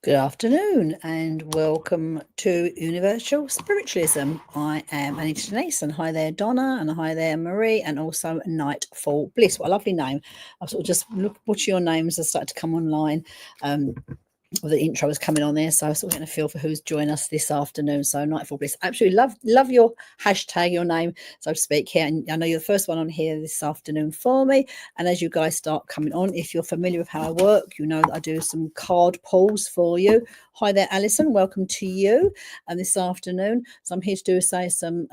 Good afternoon and welcome to Universal Spiritualism. I am Anita Panayiotis, and hi there Donna, and hi there Marie, and also Nightfall Bliss. What a lovely name. I've sort of just watching your names have started to come online. The intro is coming on there, so I'm sort of getting a feel for who's joining us this afternoon. So Nightfall Bliss, absolutely love your hashtag, your name, so to speak here. And I know you're the first one on here this afternoon for me. And as you guys start coming on, if you're familiar with how I work, you know that I do some card pulls for you. Hi there, Alison. Welcome to you. And this afternoon, so I'm here to do some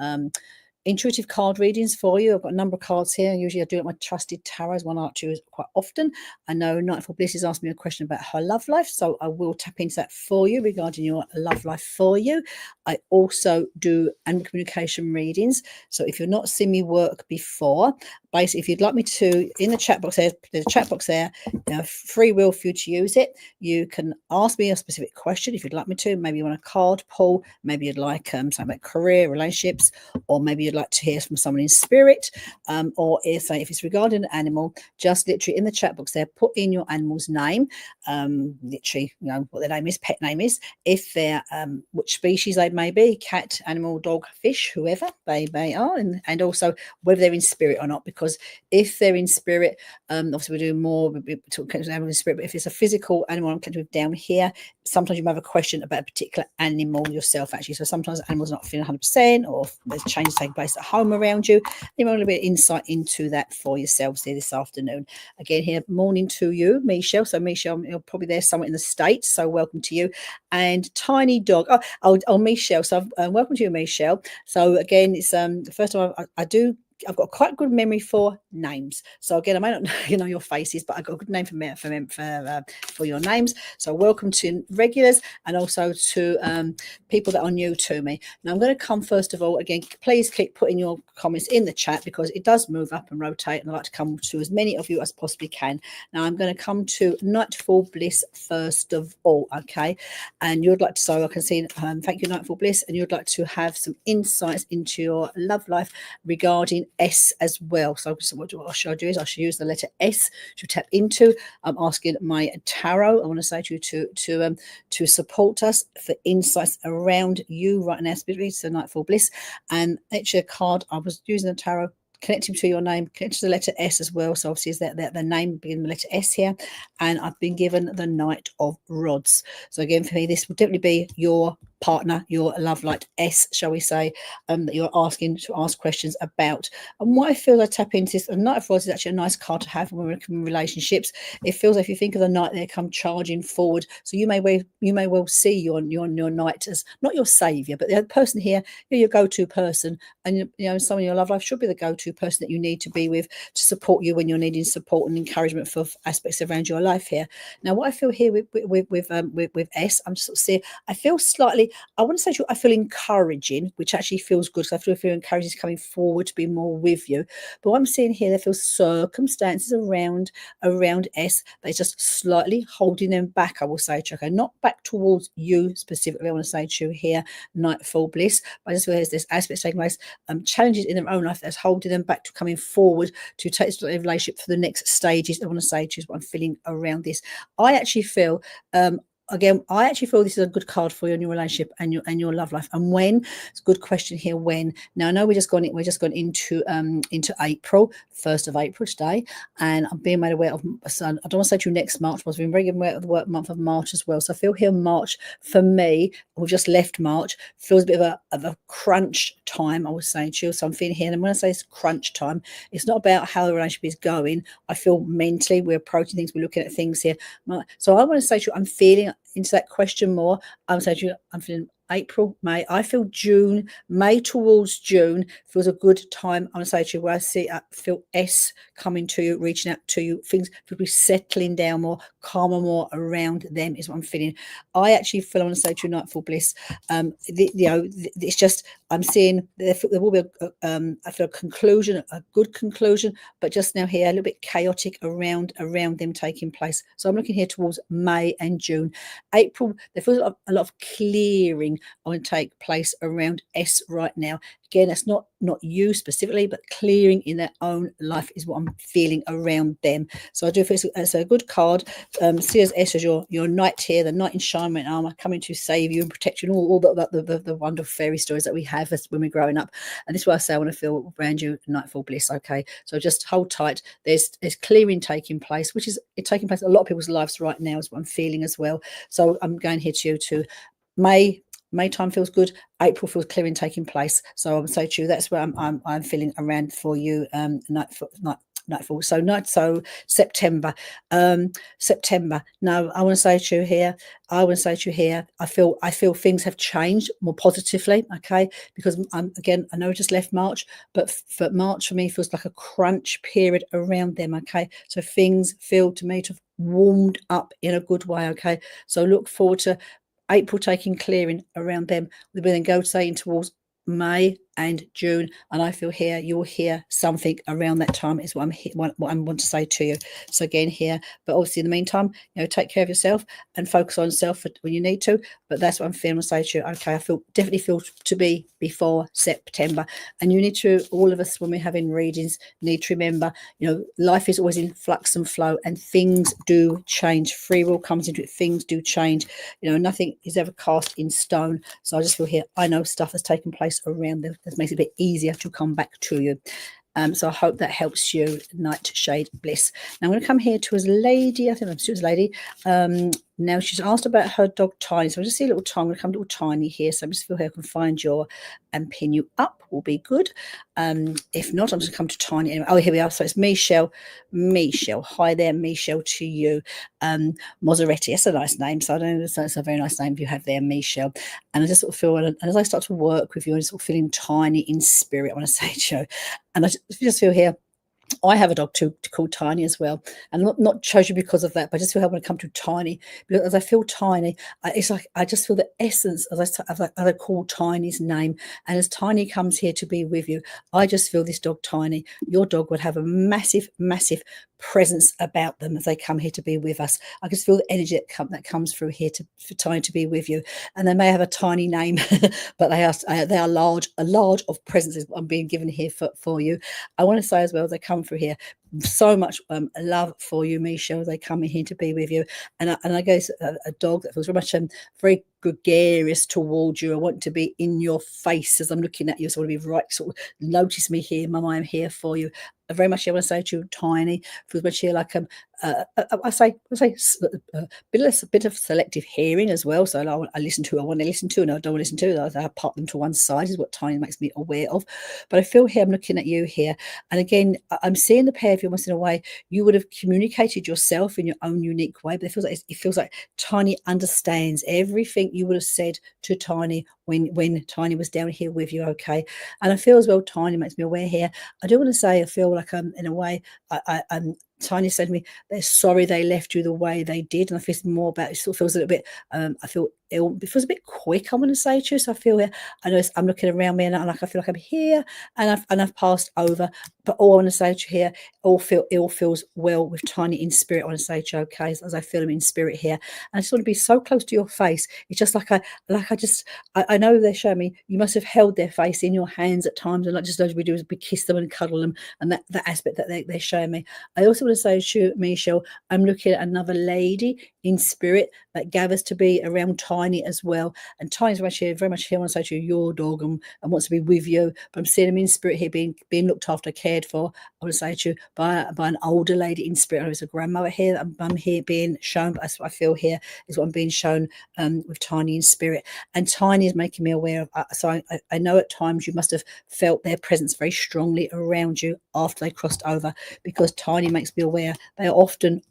intuitive card readings for you. I've got a number of cards here. Usually I do it my trusted tarots, one I choose quite often. I know Nightfall Bliss has asked me a question about her love life, so I will tap into that for you regarding your love life for you. I also do animal communication readings. So if you've not seen me work before, basically, if you'd like me to, in the chat box there's a chat box there, free will for you to use it. You can ask me a specific question if you'd like me to. Maybe you want a card pull, maybe you'd like something about career, relationships, or maybe you'd like to hear from someone in spirit, or if it's regarding an animal, just literally in the chat box there, put in your animal's name, literally, what their name is, pet name is, if they're which species they may be, cat, animal, dog, fish, whoever they are, and also whether they're in spirit or not, because if they're in spirit, obviously we do more, we talk animal in spirit, but if it's a physical animal I'm connected with down here, sometimes you might have a question about a particular animal yourself, actually. So sometimes animals are not feeling 100%, or there's changes taking place at home around you. You want a little bit of insight into that for yourselves here this afternoon. Again, here, morning to you, Michelle. So Michelle, you're probably there somewhere in the States, so welcome to you. And Tiny Dog. Oh, Michelle. So welcome to you, Michelle. So again, it's the first time I've got quite a good memory for names. So again, I may not know your faces, but I've got a good name for your names. So welcome to regulars and also to people that are new to me. Now I'm going to come first of all, again, please keep putting your comments in the chat because it does move up and rotate, and I like to come to as many of you as possibly can. Now I'm going to come to Nightfall Bliss first of all, okay? And you'd like to, so I can see, thank you, Nightfall Bliss, and you'd like to have some insights into your love life regarding S as well. So what should I do is I should use the letter S to tap into. I'm asking my tarot, I want to say to you to support us for insights around you right now, spiritually. So Nightfall Bliss, and actually a card I was using the tarot connecting to your name, connected to the letter S as well. So obviously is that the name being the letter S here, and I've been given the Knight of Rods. So again, for me, this will definitely be your partner, your love light S, shall we say, that you're asking to ask questions about. And what I feel I tap into this, a Knight of Rods is actually a nice card to have when we're in relationships. It feels like if you think of the knight there come charging forward, so you may well see your knight as not your savior, but the person here, you're your go-to person, and someone in your love life should be the go-to person that you need to be with to support you when you're needing support and encouragement for aspects around your life here. Now, what I feel here with S, I'm sort of seeing, I feel slightly, I want to say I feel encouraging, which actually feels good, because I feel encouraging is coming forward to be more with you. But what I'm seeing here, there feels circumstances around S that's just slightly holding them back, I will say to you. Okay, not back towards you specifically, I want to say to you here, Nightfall Bliss, but I just feel there's aspects taking place, challenges in their own life that's holding them back to coming forward to take the relationship for the next stages. I want to say to you what I'm feeling around this. I actually feel again, I actually feel this is a good card for you in your relationship and your love life. And when, it's a good question here. When, now I know we're just gone into April, 1st of April today, and I'm being made aware of. So I don't want to say to you next March, but I've been very aware of the work month of March as well. So I feel here March for me, we've just left March, feels a bit of a crunch time, I would say to you. So I'm feeling here, and when I say it's crunch time, it's not about how the relationship is going. I feel mentally we're approaching things, we're looking at things here. So I want to say to you, I'm feeling into that question more. I'm saying to you, I'm feeling April, May. I feel June, May towards June feels a good time. I'm going to say to you, where I feel S coming to you, reaching out to you, things will be settling down more, calmer more around them is what I'm feeling. I actually feel, I want to say to you, Nightfall Bliss, it's just, I'm seeing there will be I feel a conclusion, a good conclusion, but just now here a little bit chaotic around them taking place. So I'm looking here towards May and June. April, there feels a lot of clearing clearing I want to take place around S right now. Again, that's not you specifically, but clearing in their own life is what I'm feeling around them. So I do feel it's a good card. See as S as your knight here, the knight in shining armor, coming to save you and protect you, and all the wonderful fairy stories that we have as when we're growing up. And this is why I say I want to feel around you nightfall bliss. Okay, so just hold tight. There's clearing taking place, which is taking place in a lot of people's lives right now, is what I'm feeling as well. So I'm going here to May time feels good. April feels clearing taking place. So I would say to you, that's where I'm feeling around for you. Nightfall. So September. September. No, I want to say to you here. I feel things have changed more positively. Okay, because I know I just left March, but March for me feels like a crunch period around them. Okay, so things feel to me to have warmed up in a good way. Okay, so look forward to April taking clearing around them. We then go saying towards May and June, and I feel here you'll hear something around that time is what I want to say to you. So again here, but obviously in the meantime, take care of yourself and focus on yourself when you need to. But that's what I'm feeling to say to you. Okay, I definitely feel to be before September, and you need to, all of us when we're having readings, need to remember, life is always in flux and flow, and things do change. Free will comes into it. Things do change. Nothing is ever cast in stone. So I just feel here, I know stuff has taken place around them. That makes it a bit easier to come back to you. So I hope that helps you, Nightshade Bliss. Now I'm going to come here to a lady. I think it's a lady. Now she's asked about her dog Tiny. So I just see a little Tiny. I'm going to come to little Tiny here. So I just feel here I can find your and pin you up. Will be good. If not, I'm just going to come to Tiny anyway. Oh, here we are. So it's Michelle. Hi there, Michelle, to you. Moseretti. That's a nice name. So I don't know. It's a very nice name you have there, Michelle. And I just sort of feel, and as I start to work with you, I'm sort of feeling tiny in spirit, I want to say to you. And I just feel here, I have a dog too called Tiny as well, and not chose you because of that, but I just feel how when I come to Tiny, because as I feel Tiny, it's like I just feel the essence as I call Tiny's name, and as Tiny comes here to be with you, I just feel this dog Tiny, your dog would have a massive presence about them as they come here to be with us. I just feel the energy that comes through here for Tiny to be with you, and they may have a tiny name, but they are large of presences I'm being given here for you. I want to say as well, as they come through here, so much love for you, Michelle. They come in here to be with you, and I guess a dog that feels very much very gregarious towards you. I want to be in your face as I'm looking at you, so I want to be right, sort of notice me here, Mum, I'm here for you. Very much I want to say to you, Tiny, feels much here like I say a bit of selective hearing as well. So I listen to who I want to listen to, and I don't want to listen to. I park them to one side is what Tiny makes me aware of. But I feel here I'm looking at you here, and again I'm seeing the pair of you almost in a way you would have communicated yourself in your own unique way. But it feels like Tiny understands everything you would have said to Tiny when Tiny was down here with you. Okay, and I feel as well Tiny makes me aware here. I do want to say I feel like in a way I'm Tiny said to me, they're sorry they left you the way they did. And I feel more about it, sort of feels a little bit, I feel it feels a bit quick, I want to say to you. So I feel here, I know I'm looking around me and I feel like I'm here and I've passed over. But all I want to say to you here, all feels well with Tiny in spirit. I want to say to you, okay, as I feel him in spirit here. And I just want to be so close to your face. It's just like I know they're showing me, you must have held their face in your hands at times. And not just as we do is we kiss them and cuddle them. And that aspect that they're showing me. I also want to say to you, Michelle, I'm looking at another lady in spirit that gathers to be around Tiny as well. And Tiny's very much here. I want to say to you, your dog and wants to be with you. But I'm seeing him in spirit here being looked after, cared for. I want to say to you by an older lady in spirit. There's a grandmother here that I'm here being shown, but that's what I feel here is what I'm being shown with Tiny in spirit. And Tiny is making me aware of, so I know at times you must have felt their presence very strongly around you after they crossed over, because Tiny makes me aware they are often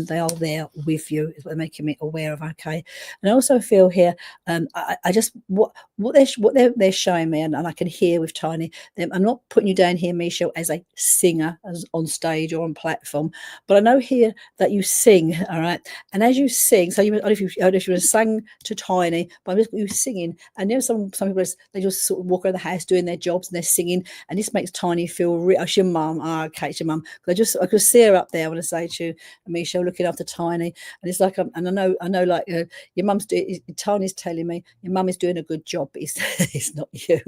they are there with you is what they're making me aware of. Okay, and I also feel here I just what they're showing me, and I can hear with Tiny them. I'm not putting you down here, Michelle, as a singer as on stage or on platform, but I know here that you sing, all right, and as you sing, so you if you sang to Tiny, but you singing, and you know some people they just sort of walk around the house doing their jobs and they're singing, and this makes Tiny feel it's your mum. Okay, it's your mum. I could see her up there. I want to say to you, Michelle, looking after Tiny, and it's like, and I know, like your mum's doing. Tany's telling me your mum is doing a good job, but it's not you,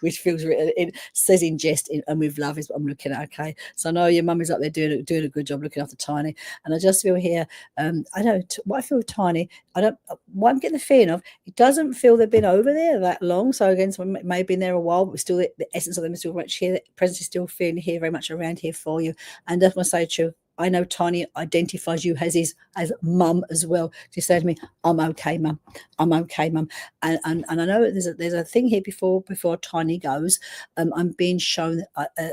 which feels it says in jest and with love is what I'm looking at. Okay, so I know your mum is up there doing a good job looking after Tiny, and I just feel here. I know what I feel with Tiny. I don't. What I'm getting the feeling of, it doesn't feel they've been over there that long. So again, someone may have been there a while, but still the essence of them is still very much here. The presence is still feeling here, very much around here for you. And that's what I say to you. I know Tiny identifies you as mum as well. She said to me, "I'm okay, mum. I'm okay, mum." And I know there's a thing here before Tiny goes. I'm being shown.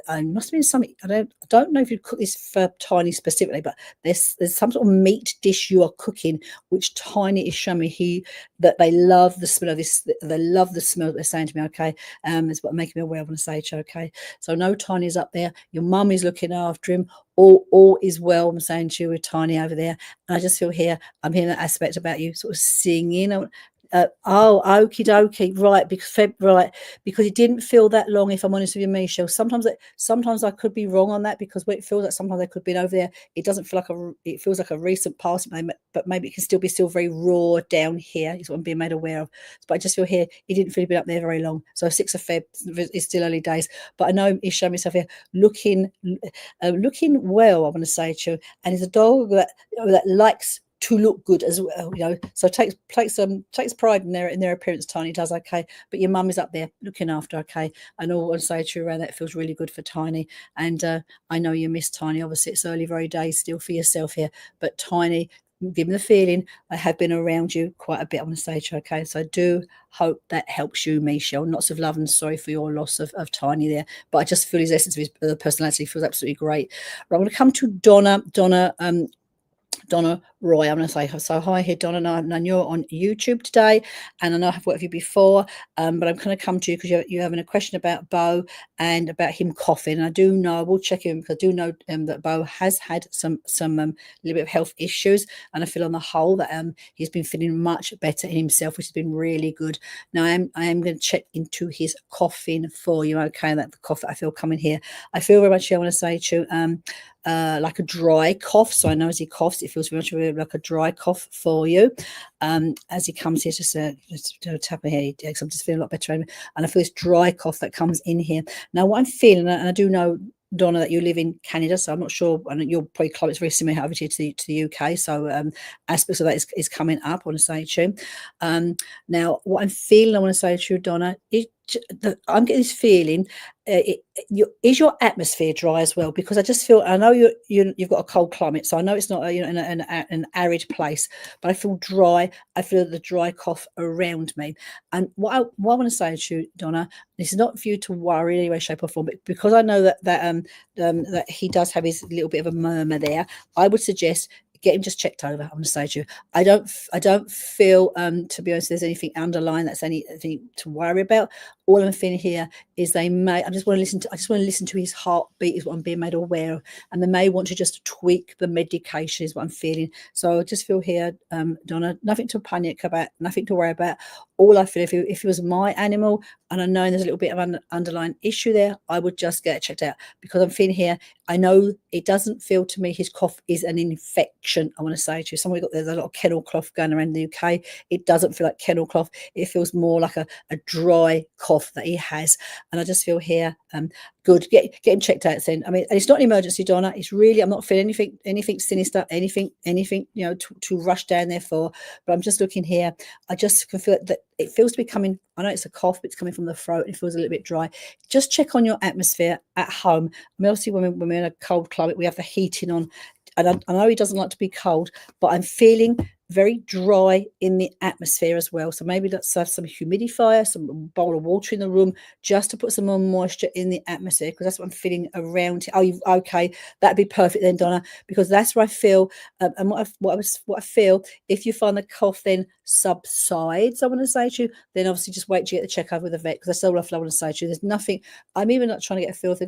I must have been something. I don't know if you cook this for Tiny specifically, but there's some sort of meat dish you are cooking, which Tiny is showing me that they love the smell of this. They love the smell that they're saying to me. Okay, it's what making me aware. I want to say, okay. So no, Tiny's up there. Your mum is looking after him. All is well. I'm saying to you with Tiny over there. And I just feel here, I'm hearing that aspect about you sort of singing. Okie dokie, right? Because it didn't feel that long. If I'm honest with you, Michelle, sometimes I could be wrong on that, because when it feels like sometimes they could have been over there, it doesn't feel like it feels like a recent past, but maybe it can still be very raw down here. Is what I'm being made aware of. But I just feel here, it didn't feel to be up there very long. So 6th of Feb is still early days, but I know he's showing himself here looking well. I want to say to you, and he's a dog that likes to look good as well, so takes pride in their appearance. Tiny does, okay, but your mum is up there looking after, okay. And all I want to say to you around that, feels really good for Tiny. And I know you miss Tiny. Obviously it's early very days still for yourself here, but Tiny, give me the feeling I have been around you quite a bit. I want to say to you, okay. So I do hope that helps you, Michelle. Lots of love and sorry for your loss of Tiny there, but I just feel his essence of his personality feels absolutely great. Right, I'm going to come to Donna Roy. I'm going to say so. Hi here, Donna. And you're on YouTube today, and I know I've worked with you before, but I'm going to come to you because you're having a question about Bo and about him coughing. And I do know, I will check in, because I do know that Bo has had some little bit of health issues, and I feel on the whole that he's been feeling much better in himself, which has been really good. Now I am going to check into his coughing for you, okay? That the cough that I feel coming here, I feel very much. I want to say to you, like a dry cough. So I know as he coughs, it feels very much like a dry cough for you. As he comes here, just tap my head, I'm just feeling a lot better. And I feel this dry cough that comes in here. Now, what I'm feeling, and I do know, Donna, that you live in Canada, so I'm not sure. I know your probably climate's very similar over here to the UK, so aspects of that is coming up. I want to say to you. Now, what I'm feeling, I want to say to you, Donna, I'm getting this feeling. Is your atmosphere dry as well? Because I just feel, I know you've got a cold climate, so I know it's not in an arid place, but I feel dry. I feel the dry cough around me. And what I want to say to you, Donna, this is not for you to worry in any way, shape, or form, but because I know that he does have his little bit of a murmur there, I would suggest get him just checked over. I'm going to say to you, I don't feel, to be honest, there's anything underlying that's anything to worry about. All I'm feeling here is I just want to listen to his heartbeat, is what I'm being made aware of, and they may want to just tweak the medication, is what I'm feeling. So I just feel here, Donna, nothing to panic about, nothing to worry about. All I feel, if it was my animal, and I know there's a little bit of an underlying issue there, I would just get it checked out, because I'm feeling here, I know it doesn't feel to me his cough is an infection. I want to say to you, there's a lot of kennel cough going around the UK. It doesn't feel like kennel cough. It feels more like a dry cough that he has. And I just feel here, good. Get him checked out then. I mean, and it's not an emergency, Donna. It's really, I'm not feeling anything sinister, anything, to rush down there for. But I'm just looking here. I just can feel that it feels to be coming. I know it's a cough, but it's coming from the throat. It feels a little bit dry. Just check on your atmosphere at home. I mean, obviously, when we're in a cold climate, we have the heating on. And I know he doesn't like to be cold, but I'm feeling very dry in the atmosphere as well. So maybe let's have some humidifier, some bowl of water in the room, just to put some more moisture in the atmosphere, because that's what I'm feeling around. Okay, that'd be perfect then, Donna, because that's where I feel. And what I feel, if you find the cough then subsides, I want to say to you, then obviously just wait to get the check over with the vet, because that's all I want to say to you. There's nothing. I'm even not trying to get a feel if they're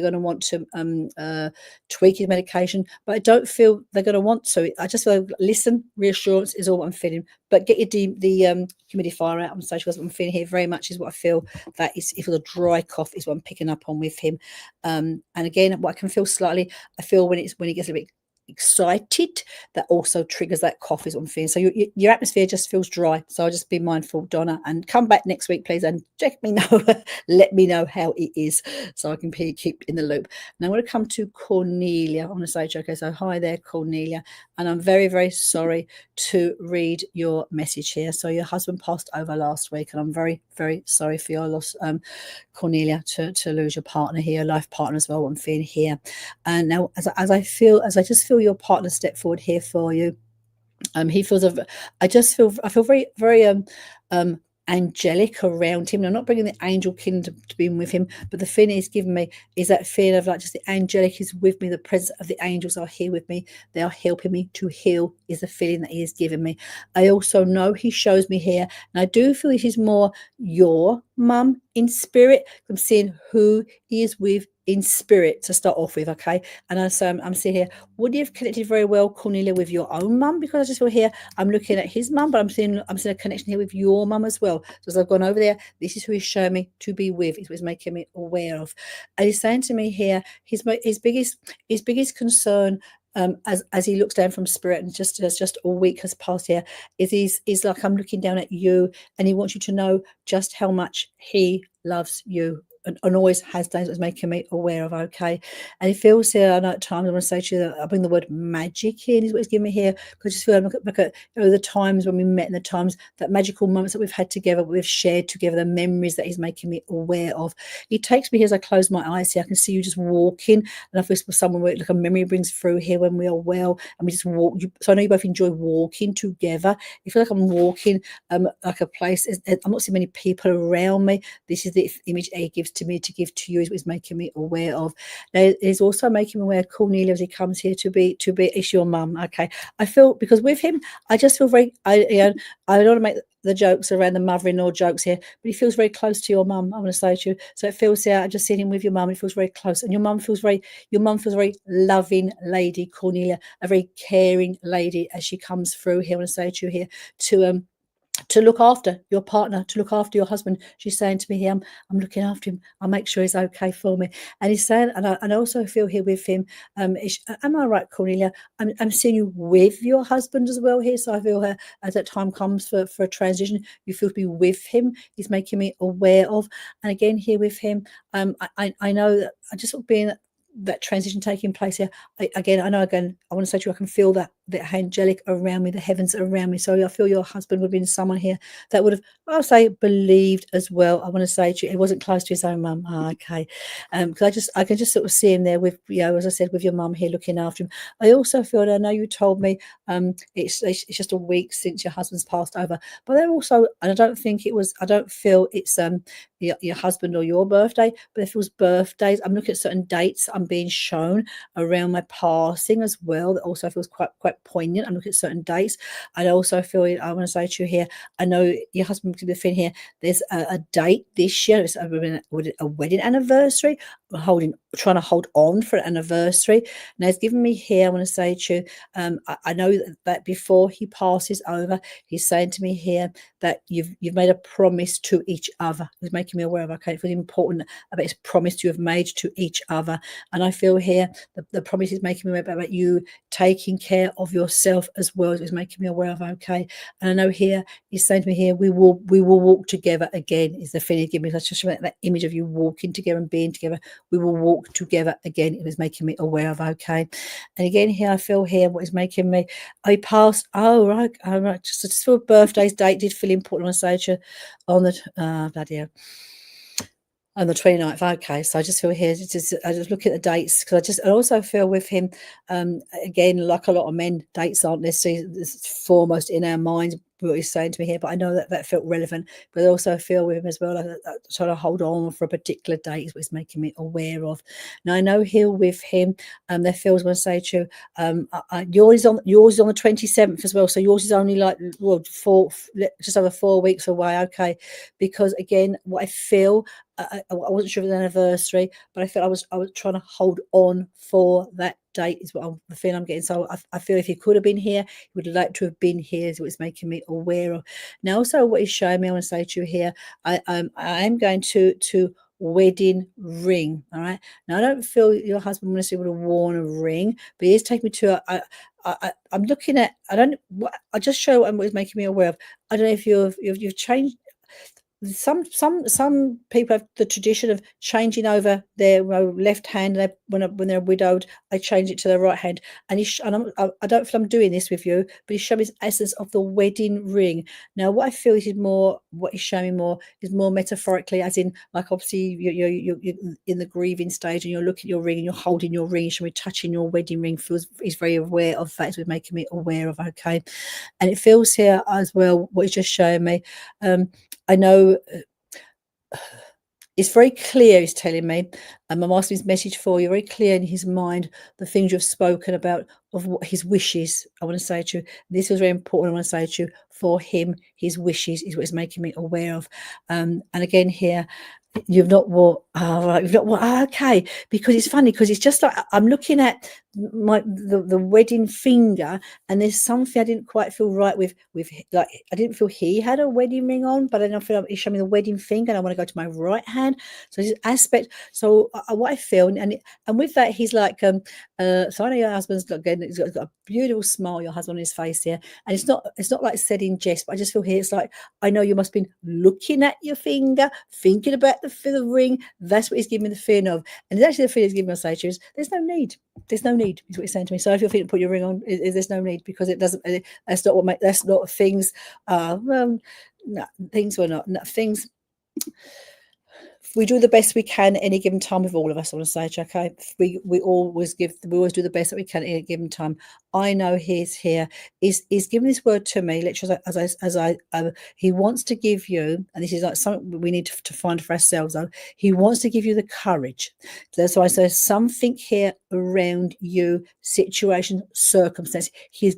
going to want to tweak his medication, but I don't feel they're going to want to. I just feel listen, reassurance is all what I'm feeling. But get your the humidifier out on stage, because what I'm feeling here very much is what I feel. That is, if a dry cough is what I'm picking up on with him. And again, what I can feel slightly, I feel when he gets a bit excited, that also triggers that cough is what I'm feeling. So your atmosphere just feels dry. So I'll just be mindful, Donna, and come back next week, please, and check me know, let me know how it is, so I can keep in the loop. Now I'm going to come to Cornelia. I want to say, okay, so hi there, Cornelia, and I'm very, very sorry to read your message here. So your husband passed over last week, and I'm very, very sorry for your loss, Cornelia, to lose your partner here, life partner as well. I'm feeling here, and now as I just feel your partner step forward here for you. He feels I feel very, very angelic around him. And I'm not bringing the angel kingdom to be with him, but the feeling he's given me is that feeling of like just the angelic is with me, the presence of the angels are here with me, they are helping me to heal, is the feeling that he has given me. I also know he shows me here, and I do feel this is more your mum in spirit. I'm seeing who he is with in spirit to start off with, okay? And I'm seeing here, would you have connected very well, Cornelia, with your own mum? Because I just feel here, I'm looking at his mum, but I'm seeing a connection here with your mum as well. So as I've gone over there, this is who he's showing me to be with, is what he's making me aware of. And he's saying to me here, his biggest concern, as he looks down from spirit, and just a week has passed here, is like, I'm looking down at you, and he wants you to know just how much he loves you, and always has done. It's making me aware of, okay? And it feels here, I know at times I want to say to you that I bring the word magic in, is what he's giving me here, because I just feel, look at the times when we met, and the times, that magical moments that we've had together, we've shared together, the memories that he's making me aware of. He takes me here as I close my eyes here, I can see you just walking, and I feel someone where like a memory brings through here when we are well, and we just walk. So I know you both enjoy walking together. I feel like I'm walking like a place, I'm not seeing many people around me. This is the image he gives to me to give to you, is what he's making me aware of. Now he's also making me aware, Cornelia, as he comes here to be it's your mum, okay? I feel, because with him, I just feel very, I don't want to make the jokes around the mother-in-law jokes here, but he feels very close to your mum, I want to say to you. So it feels here, I just see him with your mum, it feels very close, and your mum feels very loving lady, Cornelia, a very caring lady as she comes through here. I want to say to you here, to look after your partner, to look after your husband. She's saying to me here, I'm looking after him, I'll make sure he's okay for me. And he's saying, and I also feel here with him, am I right, Cornelia? I'm seeing you with your husband as well here. So I feel her, as that time comes for a transition, you feel to be with him. He's making me aware of. And again, here with him, I know that I just being that transition taking place here. I want to say to you, I can feel that angelic around me, the heavens around me. So I feel your husband would have been someone here that would have, I'll say, believed as well. I want to say to you, he wasn't close to his own mum. Okay. Because I can just sort of see him there with, as I said, with your mum here looking after him. I also feel, and I know you told me it's just a week since your husband's passed over, but they're also, and I don't feel it's your husband or your birthday, but if it was birthdays, I'm looking at certain dates I'm being shown around my passing as well. That also feels quite poignant. I'm looking at certain dates. I also feel, I want to say to you here, I know your husband could have been here. There's a date this year. It's a wedding anniversary. I'm trying to hold on for an anniversary. Now it's given me here, I want to say to you, I know that before he passes over, he's saying to me here that you've made a promise to each other. He's making me aware of, okay, it's really important about his promise you have made to each other. And I feel here the promise is making me aware about you taking care of yourself as well, as he's making me aware of, okay. And I know here he's saying to me here, we will walk together again, is the feeling he gave me. That's just that image of you walking together and being together. We will walk together again. It was making me aware of, okay. And again here, I feel here what is making me, I passed, right. Just feel birthday's date did feel important. I say to you on the bloody hell, on the 29th. Okay, so I just feel here, I just look at the dates, because I also feel with him, again, like a lot of men, dates aren't necessarily foremost in our minds, what he's saying to me here, but I know that felt relevant. But I also feel with him as well, like trying to hold on for a particular date is what's making me aware of. Now I know here with him, there feels, when I say to you, yours is on the 27th as well. So yours is only like just over 4 weeks away. Okay, because again, what I feel, I wasn't sure of the anniversary, but I felt I was trying to hold on for that date, is what the feeling I'm getting. So I feel if he could have been here, he would like to have been here, is what it's making me aware of. Now also what he's showing me, I want to say to you here, I am going to wedding ring. All right. Now, I don't feel your husband necessarily would have worn a ring, but he is taking me to I'm looking at, I just show what it's making me aware of. I don't know if you've changed. Some people have the tradition of changing over their left hand. When they're widowed, they change it to their right hand. And I don't feel I'm doing this with you, but he's showing his essence of the wedding ring. Now, what I feel is more, what he's showing more is more metaphorically, as in, like, obviously you're in the grieving stage, and you're looking at your ring and you're holding your ring, you're touching your wedding ring. He's very aware of that. It's making me aware of, okay. And it feels here as well what he's just showing me. I know it's very clear, he's telling me, and I'm asking his message for you, very clear in his mind, the things you've spoken about, of what his wishes. I want to say to you, this was very important. I want to say to you, for him, his wishes is what is making me aware of. And again here, you've not what? Oh, right, you've not what? Okay, because it's funny, because it's just like I'm looking at the wedding finger, and there's something I didn't quite feel right with like, I didn't feel he had a wedding ring on, but then I feel like he's showing me the wedding finger, and I want to go to my right hand. So this aspect. So what I feel, and with that, he's like, so I know your husband's again. He's got a beautiful smile, your husband, on his face here, and it's not like said in jest, but I just feel here it's like, I know you must have been looking at your finger, thinking about the ring. That's what he's giving me the feeling of, and it's actually the feeling he's giving me. I say to you, there's no need. There's no need, is what he's saying to me. So if you're thinking put your ring on, there's no need, because it doesn't. That's not things. No, things were not things. We do the best we can at any given time with all of us. I want to say, okay, we always do the best that we can at any given time. I know he's here. He's giving this word to me, literally, he wants to give you, and this is like something we need to find for ourselves. Though he wants to give you the courage. That's why I say something here around you, situation, circumstance. He's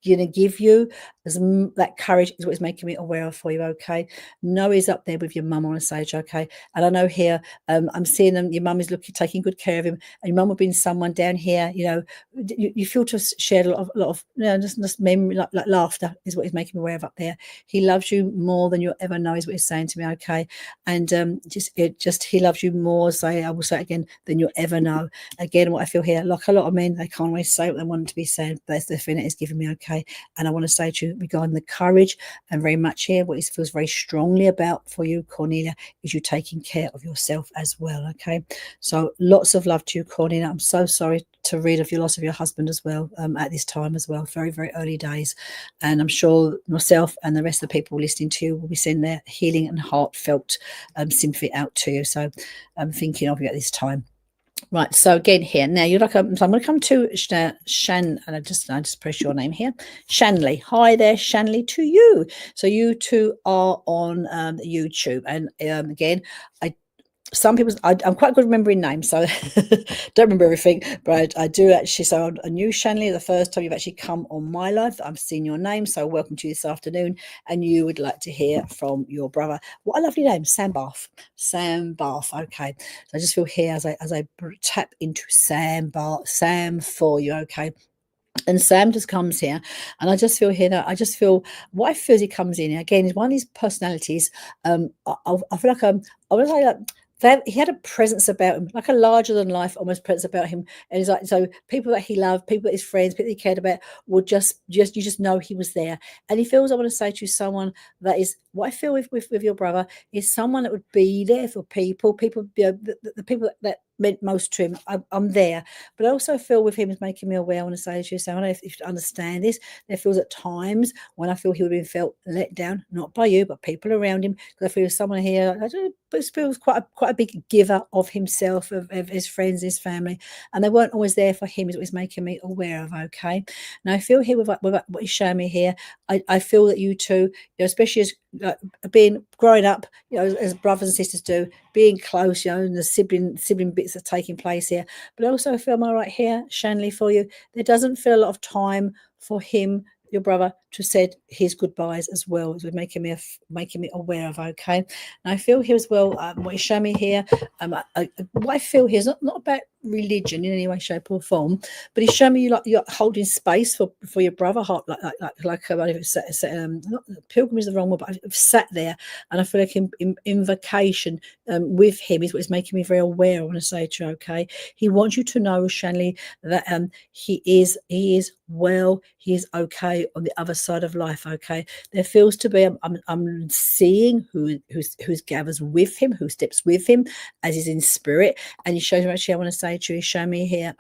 going to give you that courage, is what he's making me aware of for you, okay? Noah's up there with your mum on a stage, okay? And I know here, I'm seeing them, your mum is taking good care of him, and your mum would be someone down here, you feel to have shared a lot of just memory, like laughter, is what he's making me aware of up there. He loves you more than you'll ever know, is what he's saying to me, okay? And he loves you more, I will say it again, than you'll ever know. Again, what I feel here, like a lot of men, they can't always say what they want to be saying, but that's the feeling it's giving me, okay? And I want to say to you, regarding the courage, and very much here, what he feels very strongly about for you, Cornelia, is you taking care of yourself as well, okay? So lots of love to you, Cornelia. I'm so sorry to read of your loss of your husband as well, at this time as well, very, very early days. And I'm sure myself and the rest of the people listening to you will be sending their healing and heartfelt sympathy out to you. So I'm thinking of you at this time. Right, so again here, now you're like, so I'm going to come to Shan, and I just press your name here, Shanley. Hi there, Shanley, to you. So you two are on YouTube, and again, some people, I'm quite good remembering names, so don't remember everything, but I do actually. So I knew Shanley the first time you've actually come on my live. I've seen your name, so welcome to you this afternoon, and you would like to hear from your brother. What a lovely name, Sam Bath. Okay, so I just feel here as I tap into Sam for you, okay. And Sam just comes here, and I just feel here that what I feel as he comes in again is one of these personalities. I feel like I was like that he had a presence about him, like a larger than life almost presence about him. And he's like, so people that he loved, people that his friends, people that he cared about, would just you just know he was there. And he feels, I want to say to you, someone that is, what I feel with your brother is someone that would be there for people, the people that meant most to him. I'm there, but I also feel with him is making me aware. I want to say to you, so I don't know if you understand this. There feels at times when I feel he would have been felt let down, not by you, but people around him. Because I feel someone here, I don't know, but feels quite a big giver of himself, of his friends, his family, and they weren't always there for him. Is what he's making me aware of. Okay, now I feel here with what he's showing me here. I feel that you two, especially as being growing up, as brothers and sisters do, being close, and the sibling bits are taking place here. But I also feel, am I right here, Shanley, for you? There doesn't feel a lot of time for him, your brother, to said his goodbyes as well, as we're making me aware of. Okay, and I feel here as well. What he's showing me here, what I feel here is not about religion in any way, shape, or form, but he's showing me you're holding space for your brother, like not pilgrim is the wrong word, but I've sat there and I feel like invocation with him is what is making me very aware. I want to say to you, okay, he wants you to know, Shanley, that he is well, he is okay on the other side of life. Okay, there feels to be I'm seeing who's gathers with him, who steps with him as he's in spirit, and he shows me. Actually, I want to say to you, show me here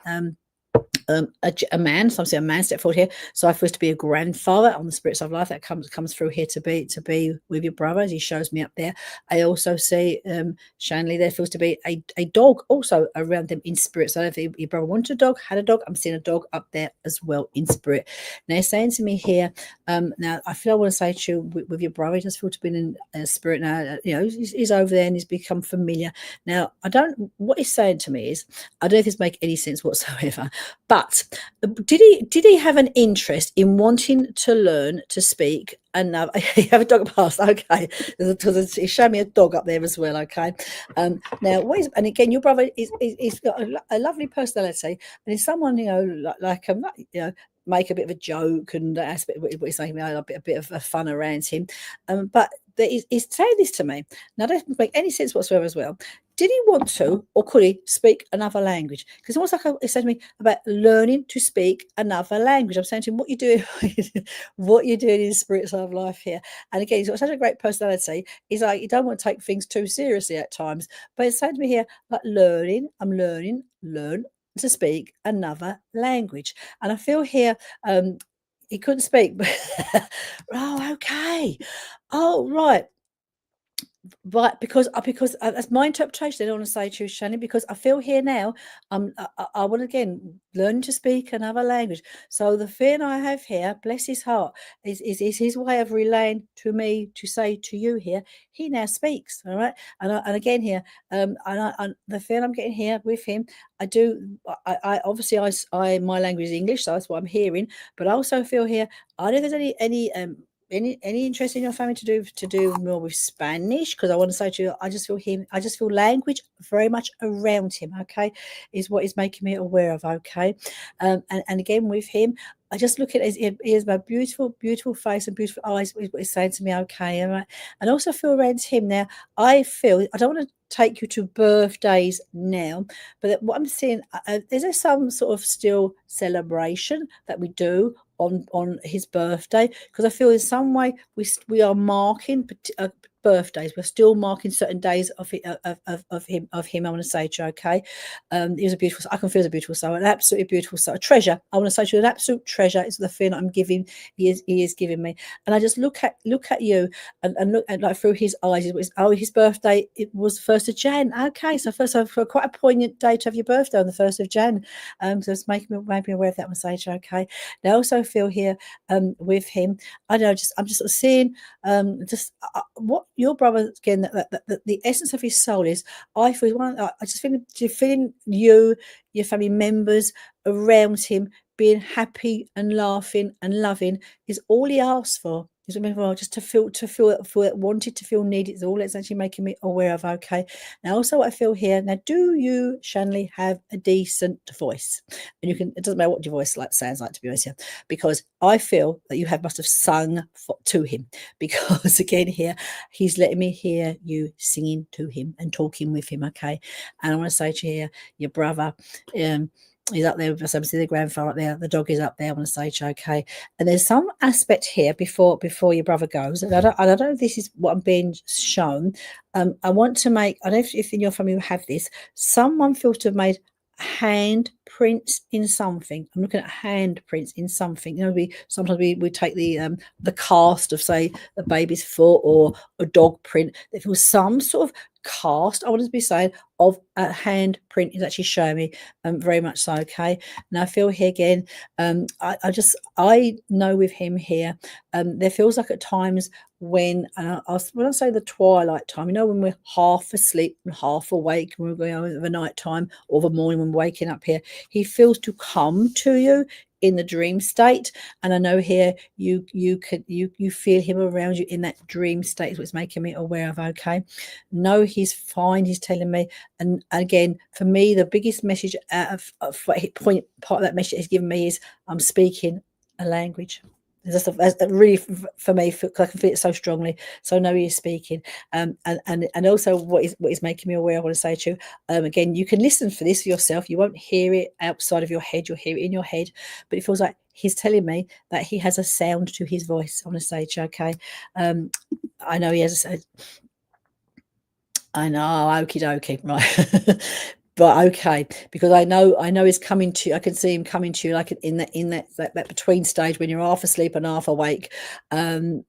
a man. So I'm saying a man step forward here. So I feel to be a grandfather on the spirit side of life that comes through here to be with your brother, as he shows me up there. I also see Shanley, there feels to be a dog also around them in spirit. So if your brother wanted a dog, had a dog, I'm seeing a dog up there as well in spirit. Now he's saying to me here, now I feel I want to say to you with your brother, he just feel to be in spirit now. He's over there and he's become familiar. Now what he's saying to me is, I don't know if this makes any sense whatsoever, but did he have an interest in wanting to learn to speak another? You have a dog past, okay? He showed me a dog up there as well, okay? Now, and again, your brother he's got a lovely personality, and he's someone make a bit of a joke, and that's what he's saying. A bit of fun around him, but he's saying this to me now. That doesn't make any sense whatsoever as well. Did he want to, or could he speak another language? Because almost like he said to me about learning to speak another language. I'm saying to him, what you're doing in the spirit side of life here. And again, he's got such a great personality. He's like, you don't want to take things too seriously at times. But he's saying to me here, like learn to speak another language. And I feel here, he couldn't speak. Oh, okay. Oh, right. Right, because that's my interpretation. I don't want to say to you, Shannon, because I feel here now, I want to again learn to speak another language. So the fear I have here, bless his heart, is his way of relaying to me to say to you here. He now speaks, all right, and again here, and the fear I'm getting here with him, I obviously my language is English, so that's what I'm hearing. But I also feel here, I don't know if there's any interest in your family to do more with Spanish, because I want to say to you, I just feel language very much around him, okay, is what is making me aware of, okay. And again with him, I just look at he has my beautiful face and beautiful eyes, what he's saying to me, okay. All right. And also feel around him now, I don't want to take you to birthdays now, but what I'm seeing, is there some sort of still celebration that we do on his birthday? Because I feel in some way we are marking birthdays. We're still marking certain days of him. I want to say to you, okay. He was a beautiful. I can feel a beautiful soul, an absolutely beautiful soul, a treasure. I want to say to you, an absolute treasure is the feeling I'm giving. He is giving me, and I just look at you and look at like through his eyes. His birthday. It was 1st of Jan. Okay, so for quite a poignant day to have your birthday on the 1st of Jan. So it's making me aware of that. I want to say to you, okay. Now I also feel here with him. I don't know. I'm just sort of seeing what your brother again. That the essence of his soul is. I just feeling you, your family members around him being happy and laughing and loving is all he asks for. Just to feel wanted, to feel needed is all that's actually making me aware of. Okay. Now also what I feel here. Now, do you, Shanley, have a decent voice? And it doesn't matter what your voice sounds like, to be honest here, because I feel that you must have sung to him, because again here he's letting me hear you singing to him and talking with him. Okay. And I want to say to you here, your brother, he's up there. So I'm seeing the grandfather up there. The dog is up there. I want to say, okay. And there's some aspect here before your brother goes. And I don't know if this is what I'm being shown. I want to make. I don't know if in your family you have this. Someone feels to have made handprints in something. I'm looking at handprints in something. Sometimes we take the cast of, say, the baby's foot or a dog print. If it was some sort of cast, I want to be saying, of a handprint is actually showing me very much so. Okay. Now I feel here again, I know with him here, there feels like at times when I say the twilight time, when we're half asleep and half awake, when we're going over the night time or the morning when we're waking up here, he feels to come to you in the dream state, and I know here you feel him around you in that dream state is what's making me aware of. Okay, no, he's fine. He's telling me, and again, for me, the biggest message out of point part of that message he's given me is I'm speaking a language. That's really for me, because I can feel it so strongly. So I know he is speaking, and also what is making me aware. I want to say to you, again, you can listen for this for yourself. You won't hear it outside of your head. You'll hear it in your head, but it feels like he's telling me that he has a sound to his voice. I want to say to you, okay, I know he has. I know, okie dokie, right. But okay, because I know he's coming to you. I can see him coming to you like in that between stage when you're half asleep and half awake. Oh,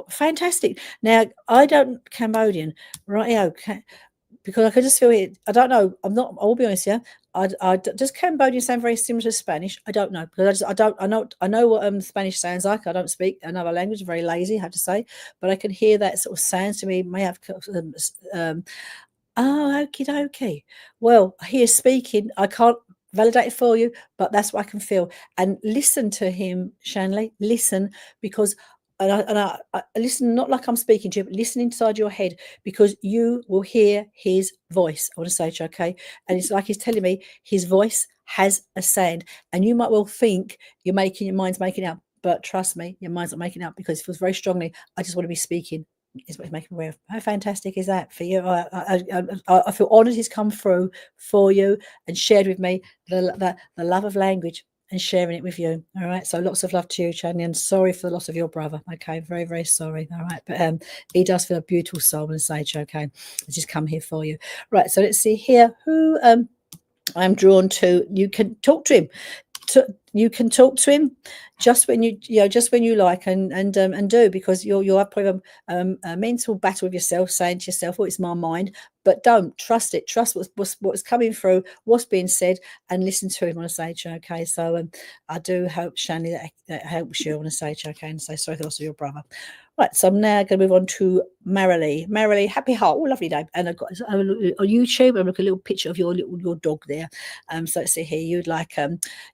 fantastic. Now I don't Cambodian, right? Okay, because I can just feel it. I don't know. I'll be honest, yeah. Does Cambodian sound very similar to Spanish? I don't know, because I don't. I know what Spanish sounds like. I don't speak another language. I'm very lazy, I have to say, but I can hear that sort of sounds to me. May have oh, okie dokie. Well, he is speaking. I can't validate it for you, but that's what I can feel. And listen to him, Shanley. Listen, because I listen not like I'm speaking to you, but listen inside your head, because you will hear his voice. I want to say to you, okay? And it's like he's telling me his voice has a sound, and you might well think your mind's making it up, but trust me, your mind's not making it up, because it feels very strongly. I just want to be speaking is what he's making me aware of. How fantastic is that for you? I feel honoured he's come through for you and shared with me the love of language and sharing it with you. All right. So lots of love to you, Chani, and sorry for the loss of your brother. Okay, very, very sorry. All right. But he does feel a beautiful soul and sage, okay. He's just come here for you. Right. So let's see here who I'm drawn to. You can talk to him. You can talk to him just when you like, and do, because you'll have probably a mental battle with yourself, saying to yourself, "Oh, it's my mind," but don't trust it. Trust what's coming through, what's being said, and listen to him on a stage. Okay, so I do hope, Shani, that helps you on a stage. Okay, and say sorry for the loss of your brother. Right, so I'm now going to move on to Marilee. Marilee, happy heart, oh, lovely day. And I've got on YouTube, I'm looking at a little picture of your dog there. So let's see here. You'd like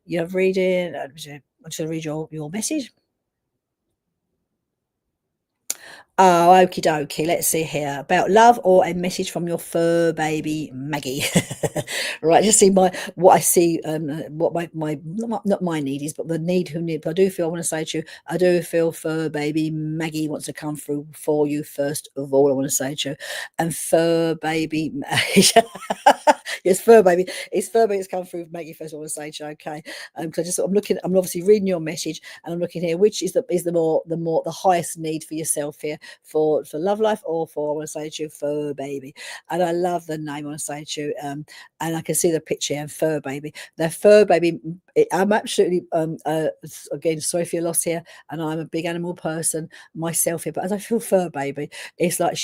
you're reading. I'm just going to read your message. Oh, okie dokie. Let's see here. About love or a message from your fur baby, Maggie. Right, just see what I see, what my not my need is, but the need who need. But I do feel, I want to say to you, I do feel fur baby Maggie wants to come through for you first of all. I want to say to you, and fur baby, yes, fur baby. It's fur baby that's come through Maggie first. I want to say to you, okay. Because I'm obviously reading your message, and I'm looking here, which is the highest need for yourself here, for love life, or for, I want to say to you, fur baby. And I love the name, I want to say to you, and I can see the picture here, fur baby. The fur baby, I'm absolutely again, sorry for your loss here, and I'm a big animal person myself here, but as I feel fur baby, it's like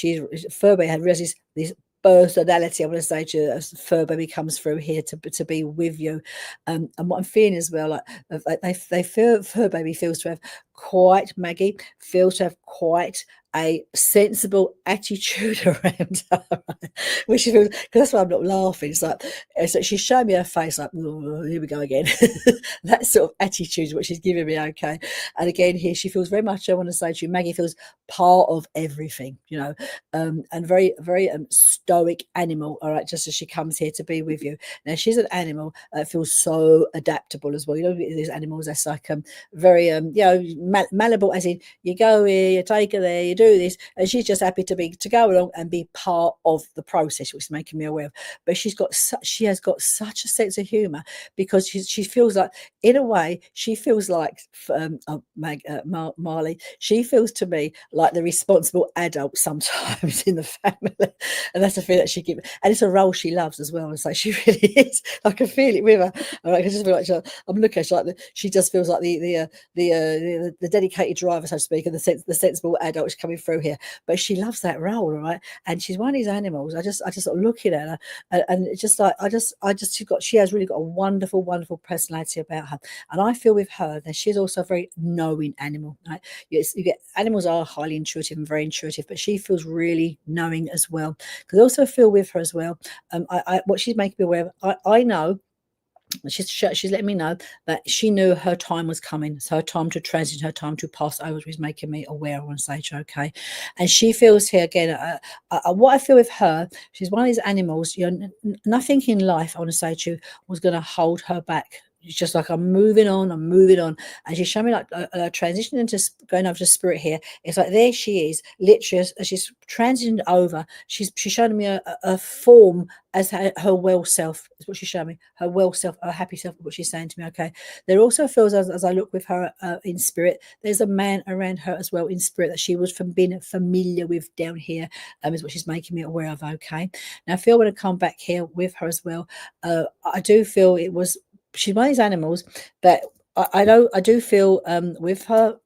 fur baby has this personality, I want to say to you, as fur baby comes through here to be with you, and what I'm feeling as well, like they feel fur baby feels to have quite, Maggie feels to have quite a sensible attitude around her, which is, because that's why I'm not laughing. It's like, so she's showing me her face like, oh, here we go again. That sort of attitude is what she's giving me, okay. And again here she feels very much, I want to say to you, Maggie feels part of everything, and very, very stoic animal, all right, just as she comes here to be with you. Now she's an animal that feels so adaptable as well. These animals that's like very malleable, as in you go here, you take her there, you do this, and she's just happy to go along and be part of the process, which is making me aware of. But she has got such a sense of humor, because she feels like, in a way, she feels like Marley. She feels to me like the responsible adult sometimes in the family, and that's a feel that she gives, and it's a role she loves as well. And so she really is. I can feel it with her. I can just feel like I'm looking at her like she just feels like the dedicated driver, so to speak, and the sensible adult is coming through here. But she loves that role, all right. And she's one of these animals. I just sort of looking at her, and it's just like she has really got a wonderful, wonderful personality about her. And I feel with her that she's also a very knowing animal. Right? You get animals are highly intuitive and very intuitive, but she feels really knowing as well. Because I also feel with her as well. What she's making me aware of, I know she's letting me know that she knew her time was coming. So her time to transit, her time to pass over, was making me aware. I want to say to her, okay. And she feels here again, what I feel with her, she's one of these animals, nothing in life, I want to say to you, was going to hold her back. It's just like, I'm moving on, and she's showing me like a transition into going over to spirit here. It's like there she is, literally, as she's transitioned over. She's showing me a form as her well self is what she's showing me. Her well self, her happy self, what she's saying to me. Okay. There also feels, as I look with her in spirit, there's a man around her as well in spirit that she was from being familiar with down here. Is what she's making me aware of. Okay. Now I feel when I come back here with her as well, I do feel she's one of these animals that I do feel with her,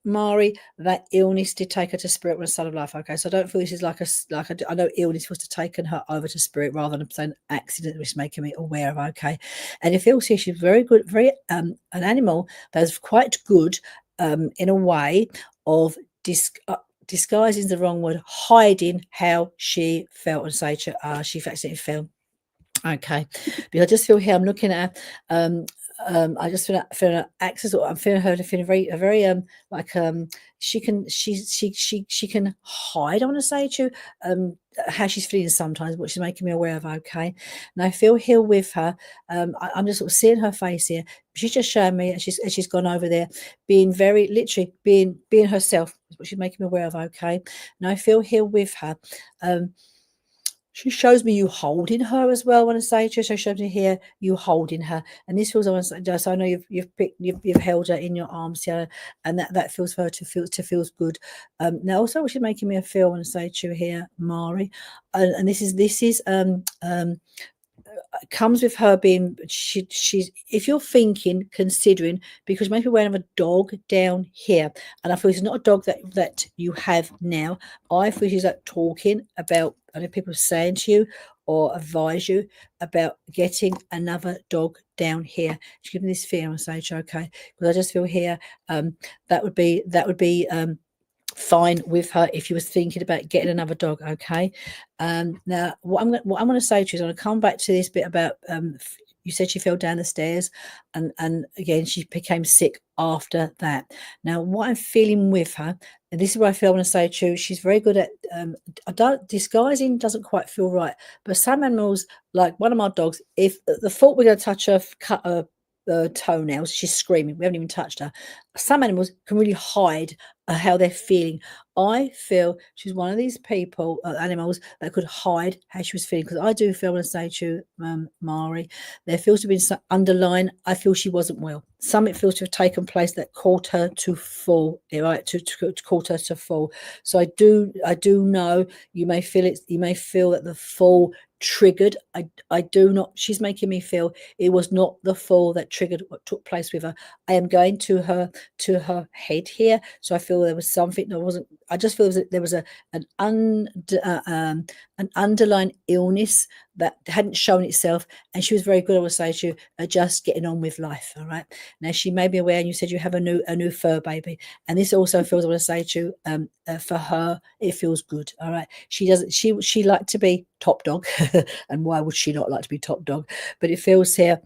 Mari, that illness did take her to spirit when a son of life. Okay, so I don't feel this is I know illness was to taken her over to spirit rather than an accident, which is making me aware of. Okay, and it feels here she's very good, very an animal that's quite good in a way of disguising is the wrong word, hiding how she felt and say to she accidentally felt. Okay, because I just feel here I'm looking at I just feel access, or I'm feeling her feeling very like she can hide. I want to say to you how she's feeling sometimes, what she's making me aware of. Okay, and I feel here with her. I'm just sort of seeing her face here. She's just showing me, and she's gone over there, being very literally being herself. Is what she's making me aware of. Okay, and I feel here with her. She shows me you holding her as well. When I say to her, so she shows me here you holding her, and this feels. I want to say, just I know you've held her in your arms here, and that feels for her to feels good. Now also, what she's making me feel. I want to say to you here, Mari, and this is comes with her being she's if you're considering, because maybe we have a dog down here, and I feel it's not a dog that you have now. I feel she's like talking about, I know people saying to you or advise you about getting another dog down here. She's giving this fear. I say, okay, because I just feel here that would be fine with her if you was thinking about getting another dog. Okay. Now what I'm going to say to you is I'm going to come back to this bit about you said she fell down the stairs, and again she became sick after that. Now what I'm feeling with her, and this is what I feel I want to say to you, she's very good at disguising doesn't quite feel right, but some animals, like one of my dogs, if the thought we're going to touch her, cut her toenails, she's screaming, we haven't even touched her. Some animals can really hide how they're feeling. I feel she's one of these people, animals, that could hide how she was feeling, because I do feel, I want to say to you, Mari, there feels to be some underlying, I feel she wasn't well. Some it feels to have taken place that caused her to fall, right? To cause her to fall. So I do know you may feel it. You may feel that the fall triggered. I do not. She's making me feel it was not the fall that triggered what took place with her. I am going to her head here, so I feel there was something that wasn't. I just feel there was an underlying illness that hadn't shown itself, and she was very good, I would say to you, at just getting on with life. All right. Now she may be aware, and you said you have a new fur baby, and this also feels, I want to say to you, for her it feels good. All right. She doesn't. She liked to be top dog, and why would she not like to be top dog? But it feels here.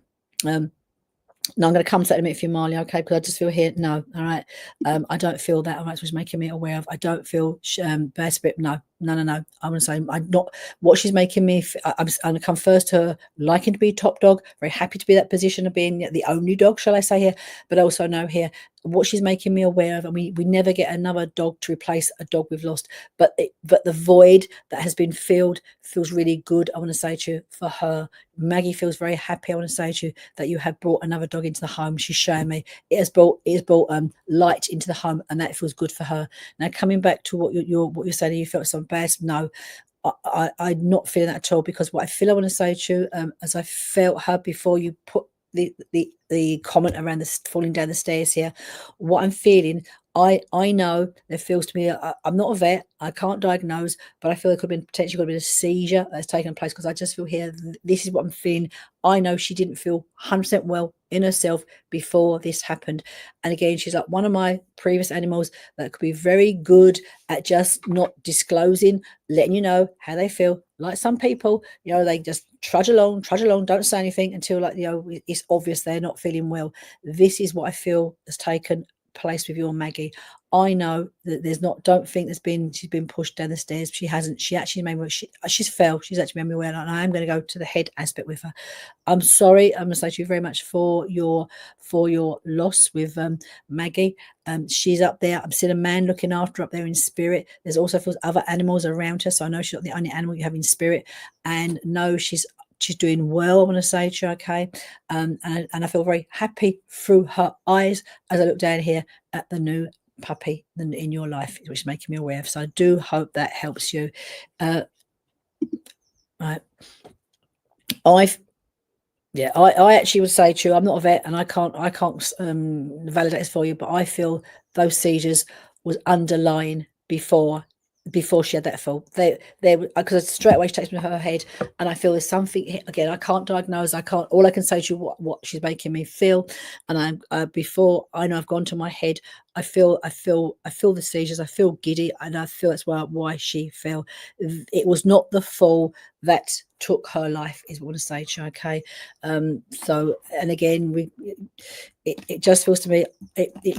No, I'm going to come to that in a minute for you, Marley, okay? Because I just feel here, no, all right. I don't feel that. All right, was making me aware of. I don't feel bad spirit. No. I'm going to say I'm not. What she's making me, I'm going to come first to her liking to be top dog, very happy to be that position of being the only dog, shall I say here? But also know here what she's making me aware of, and we never get another dog to replace a dog we've lost. But the void that has been filled feels really good. I want to say to you, for her, Maggie feels very happy. I want to say to you that you have brought another dog into the home. She's showing me it has brought light into the home, and that feels good for her. Now coming back to what you're saying, you felt some bad. No, I'm not feeling that at all, because what I feel I want to say to you, as I felt her before you put the comment around the falling down the stairs here, what I'm feeling, I know there feels to me, I'm not a vet, I can't diagnose, but I feel there could have been potentially could have been a seizure that's taken place, because I just feel here this is what I'm feeling. I know she didn't feel 100% well in herself before this happened, and again she's like one of my previous animals that could be very good at just not disclosing, letting you know how they feel, Like some people, they just trudge along, don't say anything until, like, it's obvious they're not feeling well. This is what I feel has taken place with your Maggie. I know that don't think she's been pushed down the stairs. She hasn't. She actually made me, she's fell. She's actually made me well. And I am going to go to the head aspect with her. I'm sorry. I'm going to say to you very much for your loss with Maggie. She's up there. I'm seeing a man looking after her up there in spirit. There's also other animals around her, so I know she's not the only animal you have in spirit. And no, she's doing well, I want to say to you, okay? And I feel very happy through her eyes as I look down here at the new puppy in your life, which is making me aware of. So I do hope that helps you. Right. I actually would say to you, I'm not a vet and I can't validate this for you, but I feel those seizures was underlying before she had that fall. Because straight away she takes me to her head, and I feel there's something again. I can't diagnose. All I can say to you what she's making me feel, and before I know I've gone to my head. I feel the seizures. I feel giddy, and I feel that's why she fell. It was not the fall that took her life, is what I want to say to you, okay? So, and again, it just feels to me,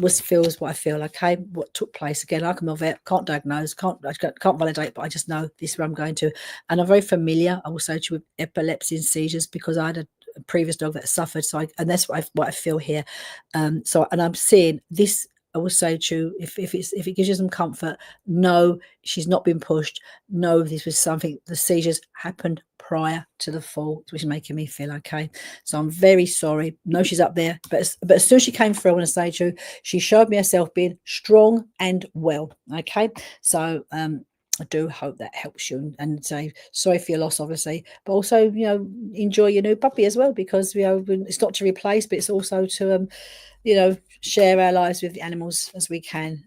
feels what I feel, okay? What took place. Again, I can't diagnose, can't validate, but I just know this is where I'm going to. And I'm very familiar, I will say to you, with epilepsy and seizures, because I had a previous dog that suffered. So, and that's what I feel here. And I'm seeing this. I will say to you, if it gives you some comfort, no, she's not been pushed. No, this was something. The seizures happened prior to the fall, which is making me feel okay. So I'm very sorry. No, she's up there, but as soon as she came through, I want to say to you, she showed me herself being strong and well. Okay, so I do hope that helps you, and say sorry for your loss, obviously, but also enjoy your new puppy as well, because it's not to replace, but it's also to share our lives with the animals as we can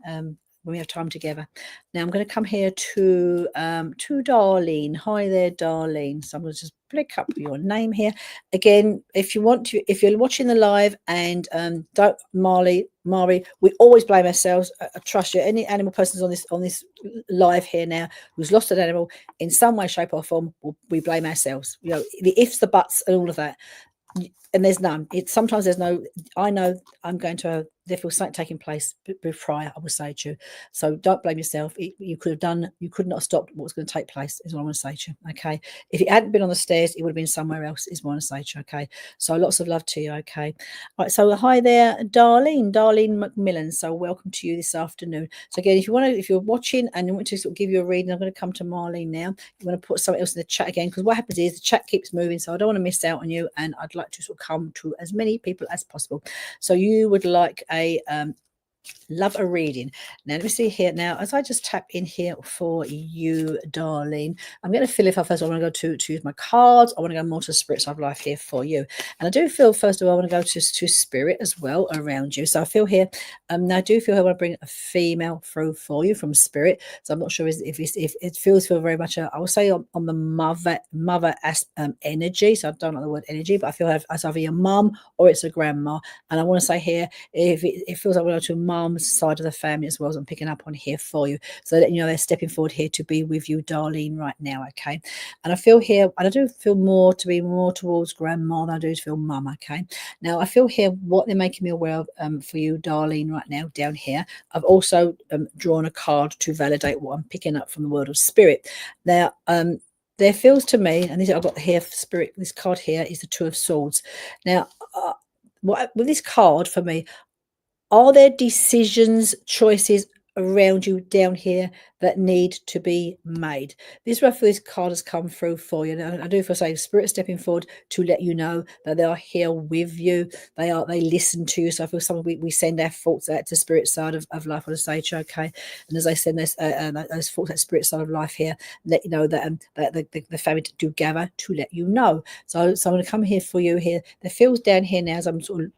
when we have time together. Now I'm going to come here to Darlene. Hi there, Darlene. So I'm going to just pick up your name here again. If you're watching the live and don't Mari, we always blame ourselves. I trust you. Any animal persons on this live here now who's lost an animal in some way, shape, or form, we blame ourselves. The ifs, the buts, and all of that. And there's none. Sometimes there's no. I know I'm going to. There feels something taking place prior, I would say to you. So don't blame yourself. You could not have stopped what was going to take place, is what I want to say to you. Okay. If it hadn't been on the stairs, it would have been somewhere else, is what I want to say to you. Okay. So lots of love to you. Okay. All right. So hi there, Darlene McMillan. So welcome to you this afternoon. So again, if you're watching and you want to sort of give you a reading, I'm going to come to Marlene now. You want to put something else in the chat again, because what happens is the chat keeps moving, so I don't want to miss out on you, and I'd like to sort of come to as many people as possible. So you would like love a reading. Now let me see here. Now as I just tap in here for you, Darlene, I'm going to fill it up first. I want to go to use my cards. I want to go more to the spirit side of life here for you, and I do feel first of all I want to go to spirit as well around you. So I feel here now I do feel I want to bring a female through for you from spirit. So I'm not sure if it feels very much I will say on the mother energy. So I don't know the word energy, but I feel it's either your mum or it's a grandma. And I want to say here, if it feels like we're going to mum's side of the family as well as I'm picking up on here for you, so that they're stepping forward here to be with you, Darlene, right now. Okay. And I feel here, and I do feel more towards grandma than I do feel mum. Okay. Now I feel here what they're making me aware of for you, Darlene, right now down here. I've also drawn a card to validate what I'm picking up from the world of spirit. Now there feels to me, and this I've got here for spirit, this card here is the Two of Swords. Now with this card for me, are there decisions, choices around you down here that need to be made? This is where this card has come through for you. And I do feel say spirit stepping forward to let you know that they are here with you. They listen to you. So I feel something we send our thoughts out to spirit side of life on the stage, okay? And as I send those thoughts out spirit side of life here, let you know that the family do gather to let you know. So I'm going to come here for you here. The feels down here now as I'm sort of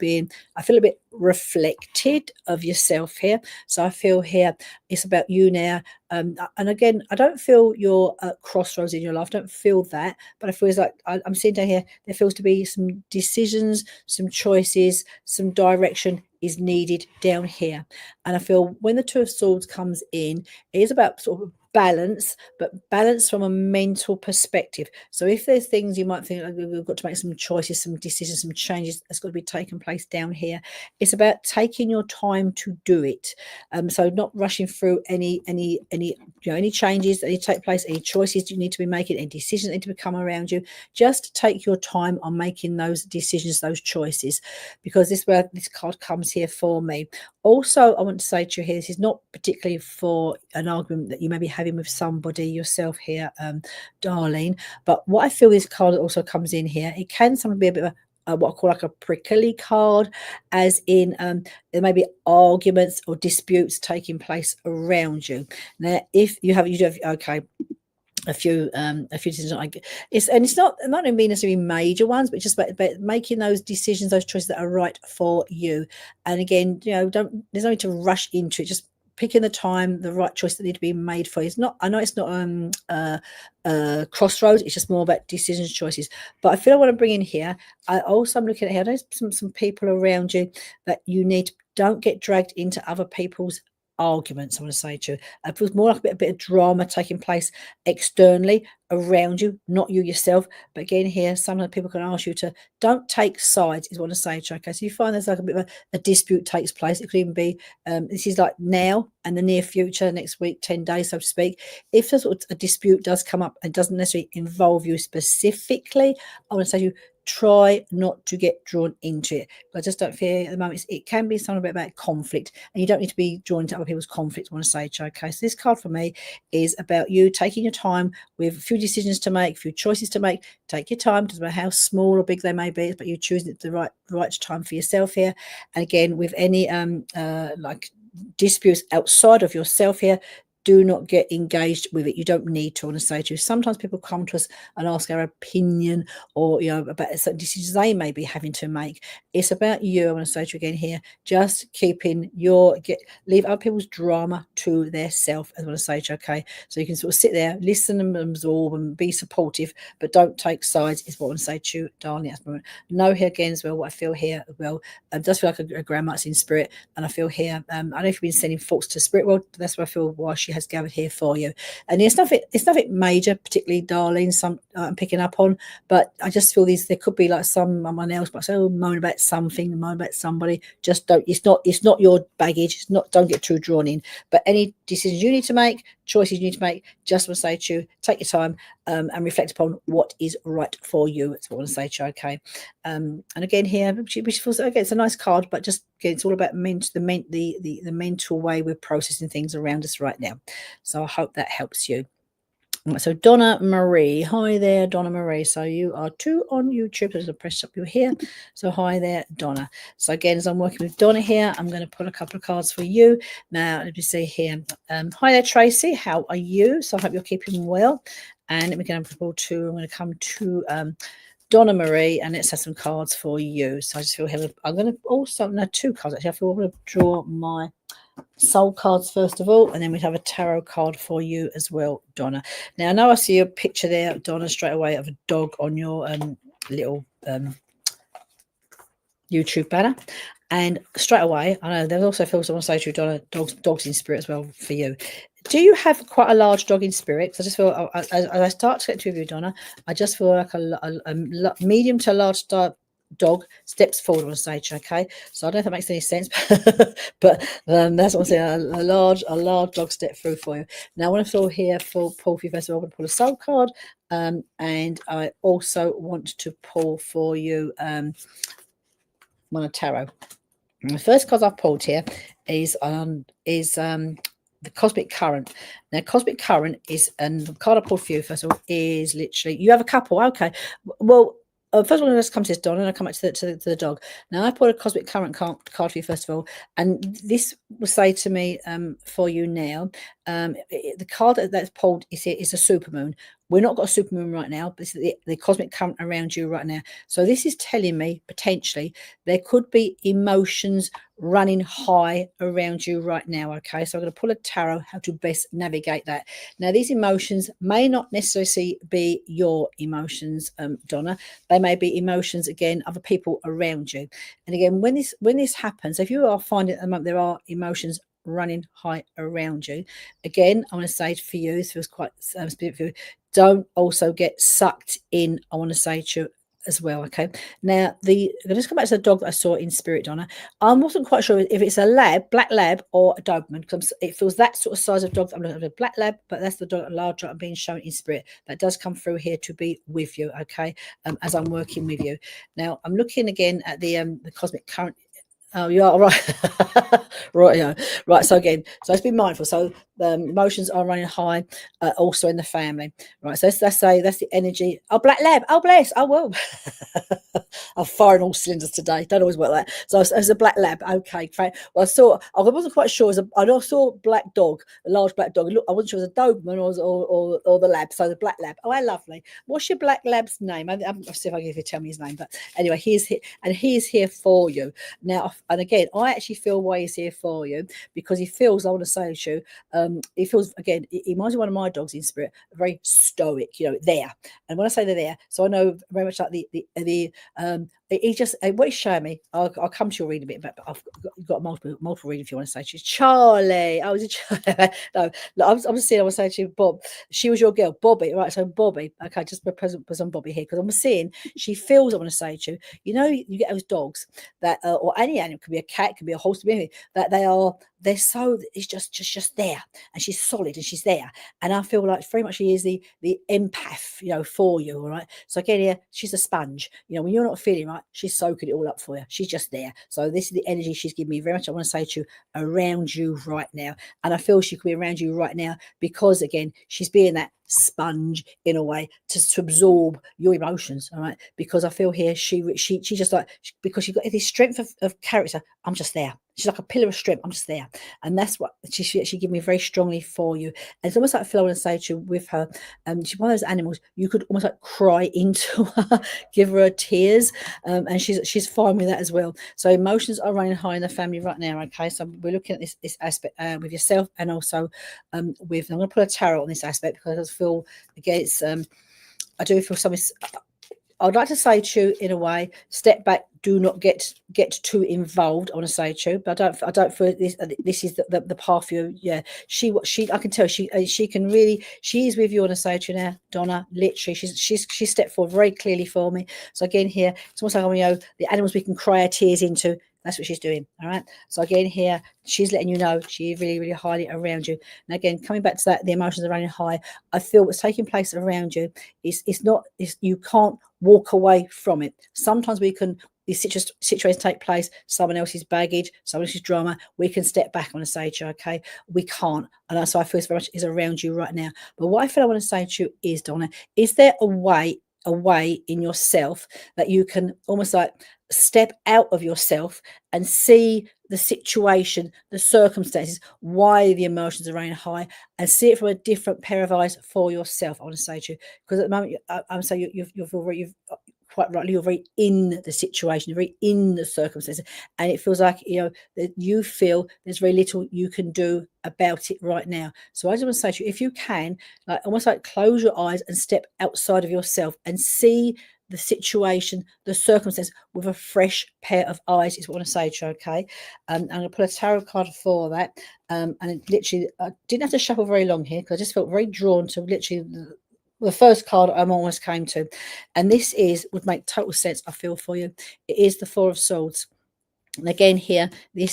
I feel a bit reflected of yourself here. So I feel here it's about you now. And again, I don't feel you're at crossroads in your life. I don't feel that, but I feel like I'm seeing down here, there feels to be some decisions, some choices, some direction is needed down here. And I feel when the Two of Swords comes in, it is about sort of balance, but balance from a mental perspective. So if there's things you might think, like, we've got to make some choices, some decisions, some changes that's got to be taking place down here, it's about taking your time to do it. So not rushing through any changes that need to take place, any choices you need to be making, any decisions that need to become around you. Just take your time on making those decisions, those choices, because this is where this card comes here for me. Also, I want to say to you here, this is not particularly for an argument that you may be having with somebody yourself here, Darlene. But what I feel this card also comes in here, it can sometimes be a bit of what I call like a prickly card, as in there may be arguments or disputes taking place around you. Now, if you do have, okay, a few decisions it's not even necessarily major ones, but just about making those decisions, those choices that are right for you. And again, there's no need to rush into it. Just picking the time, the right choice that need to be made for you. I know it's not crossroads, it's just more about decisions, choices. But I feel I want to bring in here, I'm looking at here, there's some people around you that you need to, don't get dragged into other people's arguments. I want to say to you, it feels more like a bit of drama taking place externally around you, not you yourself. But again, here sometimes people can ask you to don't take sides, is what I want to say to you. Okay, so you find there's like a bit of a dispute takes place. It could even be this is like now and the near future, next week, 10 days, so to speak. If there's a dispute does come up and doesn't necessarily involve you specifically, I want to say to you, try not to get drawn into it. I just don't feel at the moment it can be something about conflict, and you don't need to be drawn into other people's conflict. I want to say, okay, so this card for me is about you taking your time with a few decisions to make, a few choices to make. Take your time, doesn't matter how small or big they may be, but you're choosing the right time for yourself here. And again, with any like disputes outside of yourself here, do not get engaged with it. You don't need to. I want to say to you, sometimes people come to us and ask our opinion, or about certain decisions they may be having to make. It's about you. I want to say to you again here, just keeping leave other people's drama to their self, as I want to say to you, okay? So you can sort of sit there, listen and absorb and be supportive, but don't take sides, is what I want to say to you, darling. Know here again as well, what I feel here as well. It does feel like a grandma's in spirit, and I feel here, I don't know if you've been sending thoughts to spirit world, that's what I feel why she has gathered here for you. And it's nothing major, particularly, Darlene, some I'm picking up on, but I just feel there could be like someone else might say, moan about something, moan about somebody. Just don't, it's not your baggage, don't get too drawn in. But any decisions you need to make, choices you need to make, just want to say to you, take your time and reflect upon what is right for you. That's what I want to say to you, okay? And again here, which feels, again, it's a nice card, but just again, it's all about the mental way we're processing things around us right now. So I hope that helps you. So Donna Marie, hi there, Donna Marie. So you are 2 on YouTube. There's a press up you here. So hi there, Donna. So again, as I'm working with Donna here, I'm going to pull a couple of cards for you. Now, let me see here. Hi there, Tracy. How are you? So I hope you're keeping well. And let me get I'm going to come to Donna Marie, and let's have some cards for you. So I just feel here, I'm going to also, no, 2 cards actually. I feel I'm going to draw my soul cards first of all, and then we'd have a tarot card for you as well, Donna. Now, I know I see a picture there, Donna, straight away of a dog on your little YouTube banner. And straight away, I know there's also feels I want to say to you, Donna, dogs in spirit as well for you. Do you have quite a large dog in spirit? Because I just feel, as I start to get to you, Donna, I just feel like a medium to large dog steps forward, I want to say, okay? So I don't know if that makes any sense, but that's what I'm saying, a large dog step through for you. Now I want to feel here for pull for you first of all. I'm going to pull a soul card, and I also want to pull for you one of tarot. And the first card I've pulled here is the Cosmic Current. Now, Cosmic Current is, and the card I pulled for you first of all is literally, you have a couple, okay. Well, first of all, let's come to this, Donna, and I'll come back to the dog. Now, I pulled a Cosmic Current card for you first of all, and this will say to me for you now, the card that's pulled is a supermoon. We're not got a supermoon right now, but this is the cosmic current around you right now. So this is telling me potentially there could be emotions running high around you right now. Okay, so I'm going to pull a tarot how to best navigate that. Now, these emotions may not necessarily be your emotions, Donna. They may be emotions, again, other people around you. And again, when this happens, if you are finding at the moment there are emotions running high around you. Again, I want to say for you, this feels quite spiritual. Don't also get sucked in. I want to say to you as well. Okay. Now, let's come back to the dog that I saw in spirit, Donna. I wasn't quite sure if it's a lab, black lab, or a Doberman, because it feels that sort of size of dog. I'm looking at a black lab, but that's the dog, larger I'm being shown in spirit. That does come through here to be with you, okay, as I'm working with you. Now, I'm looking again at the cosmic current. Oh, you are right. Right, yeah. Right. So again, so let's be mindful. So the emotions are running high, also in the family. Right. So let's say that's the energy. Oh, black lab. Oh, bless. Oh, well. I'm firing all cylinders today. Don't always work like that. So as a black lab. Okay. Great. Well, I wasn't quite sure. I saw a black dog, a large black dog. Look, I wasn't sure it was a Doberman or the lab. So the black lab. Oh, how lovely. What's your black lab's name? I'll see if I can if you tell me his name. But anyway, he's here, and he's here for you. Now, and again, I actually feel why he's here for you, because he feels, I want to say to you, he feels, again, he reminds me of one of my dogs in spirit, very stoic, there. And when I say they're there, so I know very much like he just, what he's showing me, I'll come to your reading a bit, but I've got multiple reading if you want to say to you. Charlie, I was a Charlie. No, I'm seeing, I want to say to you, Bob, she was your girl, Bobby, right? So Bobby, okay, just put some Bobby here, because I'm seeing she feels, I want to say to you, you get those dogs that, or any animal, could be a cat, could be a horse, could be anything, that they're so, it's just there, and she's solid and she's there. And I feel like very much she is the empath, for you, all right? So again, here, she's a sponge. When you're not feeling right, she's soaking it all up for you. She's just there. So this is the energy she's giving me very much, I want to say to you, around you right now. And I feel she could be around you right now because, again, she's being that sponge in a way to absorb your emotions, all right? Because I feel here she just like, because you've got this strength of character. I'm just there. She's like a pillar of strength. I'm just there. And that's what she actually gave me very strongly for you. And it's almost like I feel I want to say to you with her, she's one of those animals you could almost like cry into her, give her tears, and she's fine with that as well. So emotions are running high in the family right now, okay? So we're looking at this aspect with yourself, and also I'm going to put a tarot on this aspect, because I feel, again, I do feel something. I'd like to say to you, in a way, step back. Do not get too involved. I want to say to you, but I don't feel this. This is the path for you. Yeah, she. I can tell she can really. She is with you. I want to say to you now, Donna. Literally, she stepped forward very clearly for me. So again, here it's almost like the animals we can cry our tears into. That's what she's doing. All right. So again, here she's letting you know she's really, really highly around you. And again, coming back to that, the emotions are running high. I feel what's taking place around you it's not. You can't walk away from it. Sometimes these situations take place, someone else's baggage, someone else's drama, we can step back on a stage, okay? We can't. And that's why I feel very much is around you right now. But what I feel I want to say to you is, Donna, is there a way in yourself that you can almost like step out of yourself and see the situation, the circumstances, why the emotions are running high, and see it from a different pair of eyes for yourself? I want to say to you, because at the moment I'm saying you've quite rightly, you're very in the situation, you're very in the circumstances, and it feels like that you feel there's very little you can do about it right now. So I just want to say to you, if you can, like almost like close your eyes and step outside of yourself and see the situation, the circumstance with a fresh pair of eyes, is what I want to say to you, okay? I'm going to put a tarot card for that. And it literally, I didn't have to shuffle very long here, because I just felt very drawn to literally the first card I almost came to. And this would make total sense, I feel, for you. It is the Four of Swords. And again, here, we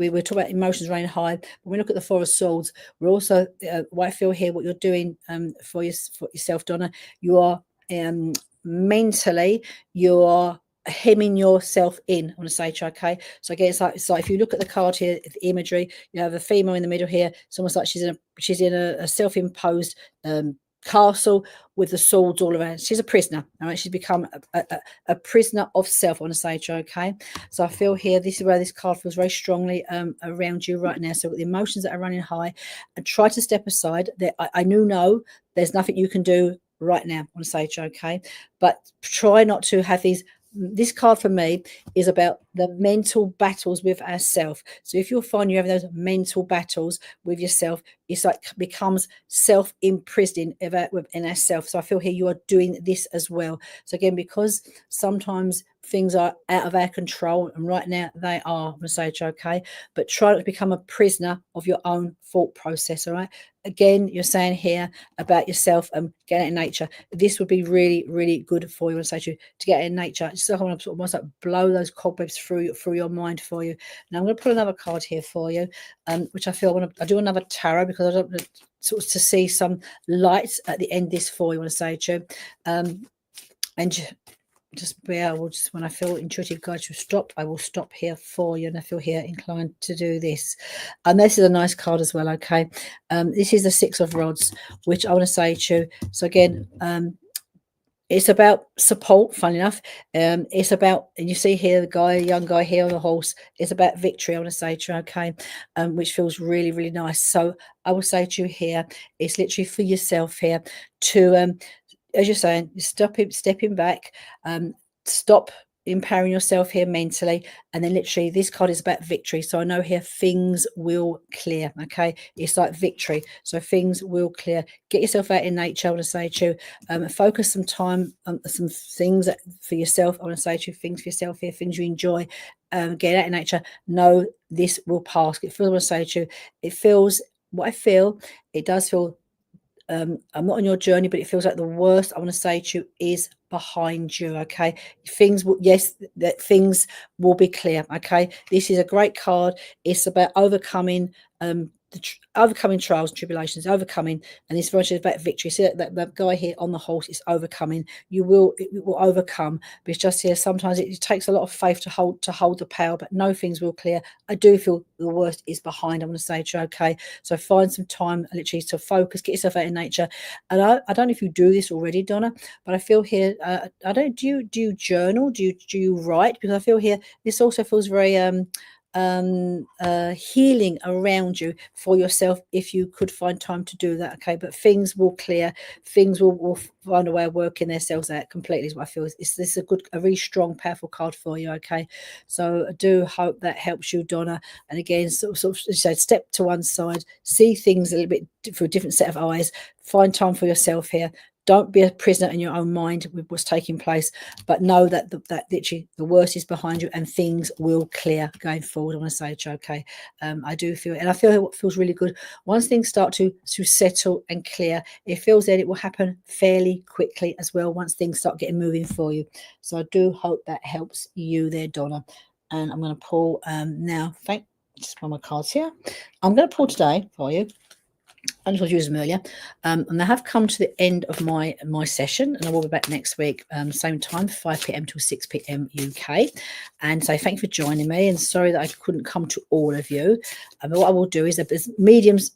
were talking about emotions running high. When we look at the Four of Swords, we're also, what I feel here, what you're doing for yourself, Donna, you are mentally, you are hemming yourself in, I want to say, okay? So again, it's like if you look at the card here, the imagery, you have a female in the middle here. It's almost like she's in a self-imposed castle with the swords all around. She's a prisoner. All right, she's become a prisoner of self, I want to say, okay? So I feel here, this is where this card feels very strongly around you right now. So with the emotions that are running high, and try to step aside. I know there's nothing you can do right now, I want to say, okay? But try not to have this card for me is about the mental battles with ourselves. So if you'll find you're having those mental battles with yourself, it's like becomes self-imprisoned within ourselves. So I feel here you are doing this as well. So again, because sometimes things are out of our control, and right now they are. I'm going to say, okay, but try not to become a prisoner of your own thought process. All right. Again, you're saying here about yourself and getting out in nature. This would be really, really good for you. I say to get out in nature. Just like I want to almost like blow those cobwebs through your mind for you. Now I'm going to put another card here for you, which I feel I do another tarot because I don't sort of to see some light at the end of this for you. I want to say to you, and just when I feel intuitive guides to stop, I will stop here for you, and I feel here inclined to do this. And this is a nice card as well. Okay, this is the Six of Rods, which I want to say to you. So again, it's about support. Fun enough, it's about, and you see here the young guy here on the horse. It's about victory. I want to say to you, okay, which feels really, really nice. So I will say to you here, it's literally for yourself here to as you're saying, stepping back, stop empowering yourself here mentally, and then literally this card is about victory. So I know here things will clear. Okay, it's like victory, so things will clear. Get yourself out in nature. I want to say to you, focus some time on some things for yourself. I want to say to you, things for yourself here, things you enjoy. Get out in nature. Know this will pass. It feels, I want to say to you, it feels what I feel. It does feel, I'm not on your journey, but it feels like the worst, I want to say to you, is behind you. Okay, things will, yes, that things will be clear. Okay, this is a great card. It's about overcoming overcoming trials and tribulations, overcoming, and this version is about victory. See that guy here on the horse is overcoming. It will overcome, but it's just here sometimes it takes a lot of faith to hold the power, but no, things will clear. I do feel the worst is behind. I'm going to say to you, okay, so find some time literally to focus, get yourself out in nature. And I don't know if you do this already, Donna, but I feel here, I don't, do you journal, do you write? Because I feel here this also feels very healing around you for yourself, if you could find time to do that. Okay, but things will clear, things will find a way of working themselves out completely, is what I feel. This is a really strong, powerful card for you. Okay, so I do hope that helps you, Donna. And again, sort of step to one side, see things a little bit through a different set of eyes, find time for yourself here. Don't be a prisoner in your own mind with what's taking place, but know that that literally the worst is behind you and things will clear going forward. I want to say, okay, I do feel, and I feel what feels really good. Once things start to settle and clear, it feels that it will happen fairly quickly as well once things start getting moving for you. So I do hope that helps you there, Donna. And I'm going to pull now. Just one of my cards here. I'm going to pull today for you. I just use them earlier, and I have come to the end of my session, and I will be back next week, same time, 5 p.m. till 6 p.m. UK. And so thank you for joining me, and sorry that I couldn't come to all of you. But what I will do is that there's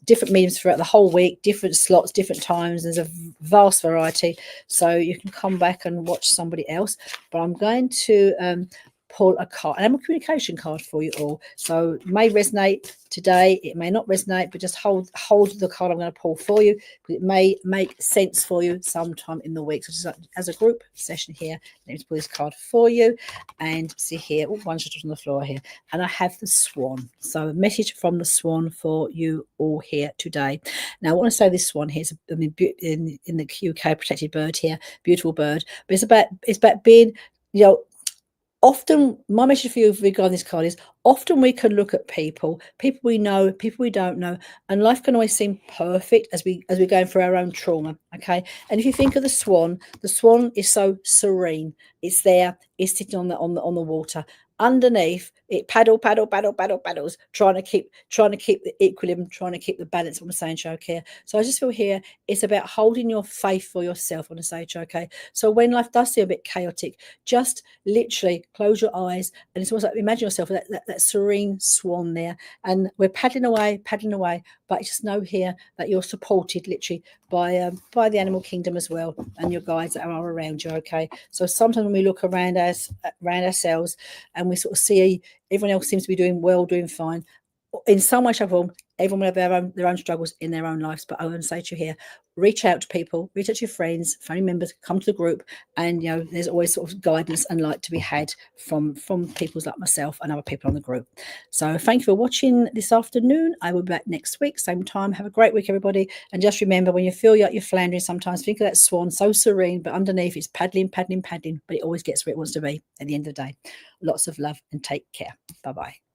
different mediums throughout the whole week, different slots, different times. There's a vast variety, so you can come back and watch somebody else. But I'm going to pull a card, and I'm a communication card for you all. So it may resonate today, it may not resonate, but just hold the card I'm going to pull for you, because it may make sense for you sometime in the week. So just like, as a group session here, let me pull this card for you, and see here, one's just on the floor here, and I have the Swan. So a message from the Swan for you all here today. Now I want to say this Swan here is in the UK protected bird here, beautiful bird, but it's about being, often my message for you regarding this card is, often we can look at people we know, people we don't know, and life can always seem perfect as we're going through our own trauma. Okay, and if you think of the swan is so serene. It's there, it's sitting on the water. Underneath it, paddles, trying to keep the equilibrium, trying to keep the balance. I'm saying, okay. So I just feel here it's about holding your faith for yourself. I want to say, okay. So when life does seem a bit chaotic, just literally close your eyes, and it's almost like, imagine yourself that serene swan there, and we're paddling away, but just know here that you're supported literally by the animal kingdom as well, and your guides that are around you. Okay, so sometimes when we look around ourselves and we sort of see everyone else seems to be doing well, doing fine, in some way, shape, or form, everyone will have their own struggles in their own lives. But I want to say to you here, reach out to people, reach out to your friends, family members, come to the group, and there's always sort of guidance and light to be had from people like myself and other people on the group. So thank you for watching this afternoon. I will be back next week, same time. Have a great week, everybody. And just remember, when you feel like you're floundering sometimes, think of that swan, so serene, but underneath it's paddling, paddling, paddling, but it always gets where it wants to be at the end of the day. Lots of love and take care. Bye-bye.